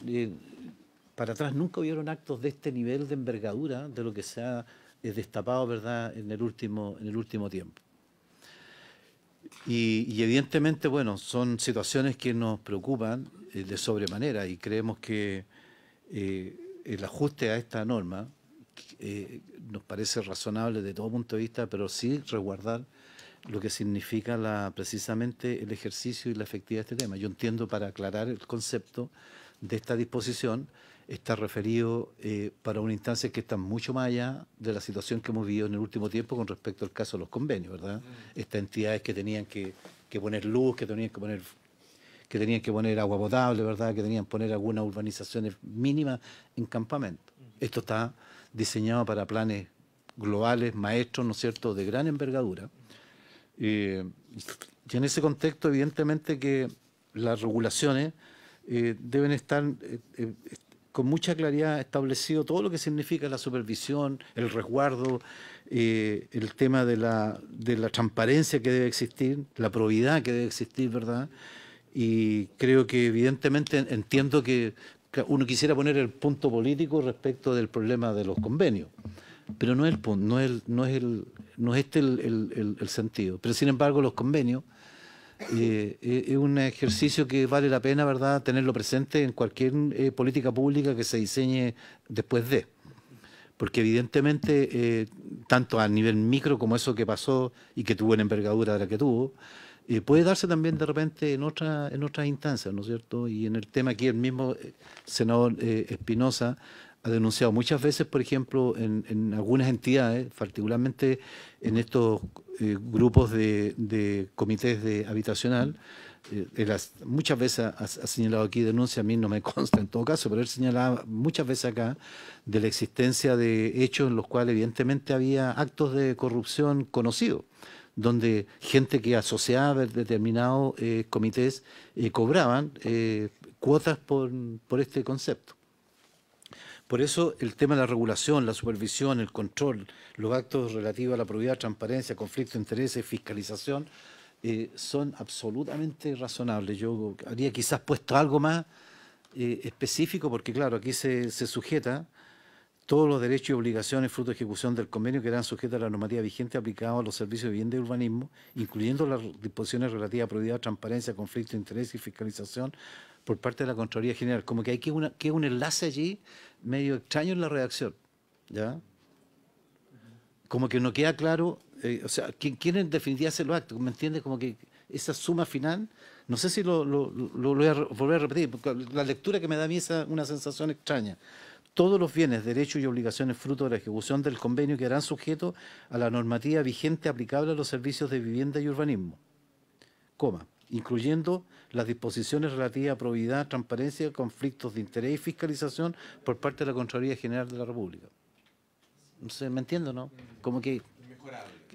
S6: para atrás nunca hubieron actos de este nivel de envergadura de lo que se ha destapado, ¿verdad?, en el último tiempo. Y evidentemente, bueno, son situaciones que nos preocupan de sobremanera y creemos que el ajuste a esta norma nos parece razonable de todo punto de vista, pero sí resguardar lo que significa precisamente el ejercicio y la efectividad de este tema. Yo entiendo, para aclarar el concepto de esta disposición, está referido para una instancia que está mucho más allá de la situación que hemos vivido en el último tiempo con respecto al caso de los convenios, ¿verdad? Estas entidades que tenían que poner luz, que tenían que poner agua potable, ¿verdad?, que tenían que poner algunas urbanizaciones mínimas en campamentos. Esto está diseñado para planes globales, maestros, ¿no es cierto?, de gran envergadura. Y en ese contexto, evidentemente que las regulaciones deben estar con mucha claridad establecido todo lo que significa la supervisión, el resguardo, el tema de la transparencia que debe existir, la probidad que debe existir, ¿verdad? Y creo que evidentemente entiendo que uno quisiera poner el punto político respecto del problema de los convenios, pero no es el punto, no es este el sentido. Pero sin embargo los convenios es un ejercicio que vale la pena, ¿verdad?, tenerlo presente en cualquier política pública que se diseñe después de. Porque evidentemente, tanto a nivel micro como eso que pasó y que tuvo en envergadura de la que tuvo, puede darse también de repente en otras instancias, ¿no es cierto? Y en el tema aquí el mismo senador Espinosa ha denunciado muchas veces, por ejemplo, en algunas entidades, particularmente en estos grupos de comités de habitacional, muchas veces ha señalado aquí denuncia, a mí no me consta en todo caso, pero él señalaba muchas veces acá de la existencia de hechos en los cuales evidentemente había actos de corrupción conocidos, donde gente que asociaba determinados comités cobraban cuotas por este concepto. Por eso el tema de la regulación, la supervisión, el control, los actos relativos a la probidad, transparencia, conflicto de intereses, fiscalización, son absolutamente razonables. Yo habría quizás puesto algo más específico, porque claro, aquí se sujeta todos los derechos y obligaciones fruto de ejecución del convenio que eran sujetos a la normativa vigente aplicada a los servicios de vivienda y urbanismo, incluyendo las disposiciones relativas a probidad, transparencia, conflicto de interés y fiscalización por parte de la Contraloría General. Como que hay que un enlace allí medio extraño en la redacción, ¿ya? Como que no queda claro, o sea, ¿quién en definitiva hace los actos? ¿Me entiendes? Como que esa suma final, no sé si lo voy a volver a repetir, porque la lectura que me da a mí es una sensación extraña. Todos los bienes, derechos y obligaciones fruto de la ejecución del convenio quedarán sujetos a la normativa vigente aplicable a los servicios de vivienda y urbanismo, coma, incluyendo las disposiciones relativas a probidad, transparencia, conflictos de interés y fiscalización por parte de la Contraloría General de la República. No sé, ¿me entiendo, no? Como que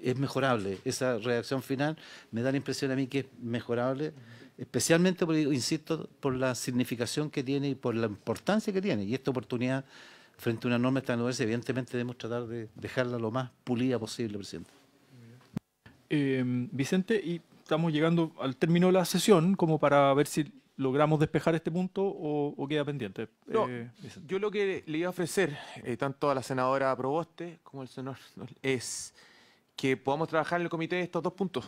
S6: es mejorable. Esa redacción final me da la impresión a mí que es mejorable, especialmente, insisto, por la significación que tiene y por la importancia que tiene. Y esta oportunidad, frente a una norma tan novedosa, evidentemente debemos tratar de dejarla lo más pulida posible, presidente.
S2: Vicente, y estamos llegando al término de la sesión, como para ver si logramos despejar este punto o queda pendiente.
S4: No, yo lo que le iba a ofrecer, tanto a la senadora Proboste como al senador, es que podamos trabajar en el comité estos dos puntos.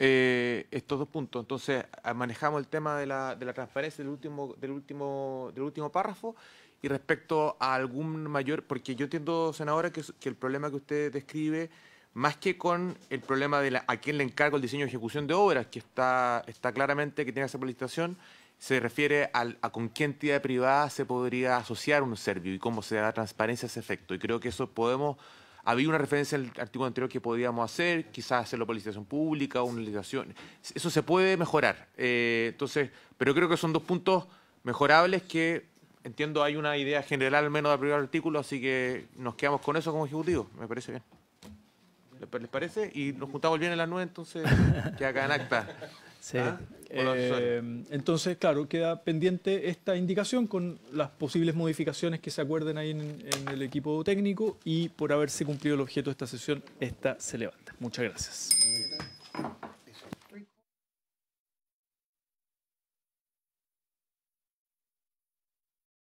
S4: Entonces, manejamos el tema de la transparencia del último párrafo, y respecto a algún mayor, porque yo entiendo, senadora, que el problema que usted describe, más que con el problema de a quién le encargo el diseño y ejecución de obras, que está claramente que tiene esa licitación, se refiere a con qué entidad privada se podría asociar un servicio y cómo se da transparencia a ese efecto. Y creo que eso había una referencia en el artículo anterior que podíamos hacer, quizás hacerlo por licitación pública o una licitación. Eso se puede mejorar. Pero creo que son dos puntos mejorables que, entiendo, hay una idea general al menos del primer artículo, así que nos quedamos con eso como ejecutivo. Me parece bien. ¿Les parece? Y nos juntamos el viernes a las 9, entonces, que acá en acta.
S2: Sí. Entonces, claro, queda pendiente esta indicación con las posibles modificaciones que se acuerden ahí en el equipo técnico, y por haberse cumplido el objeto de esta sesión, esta se levanta. Muchas gracias.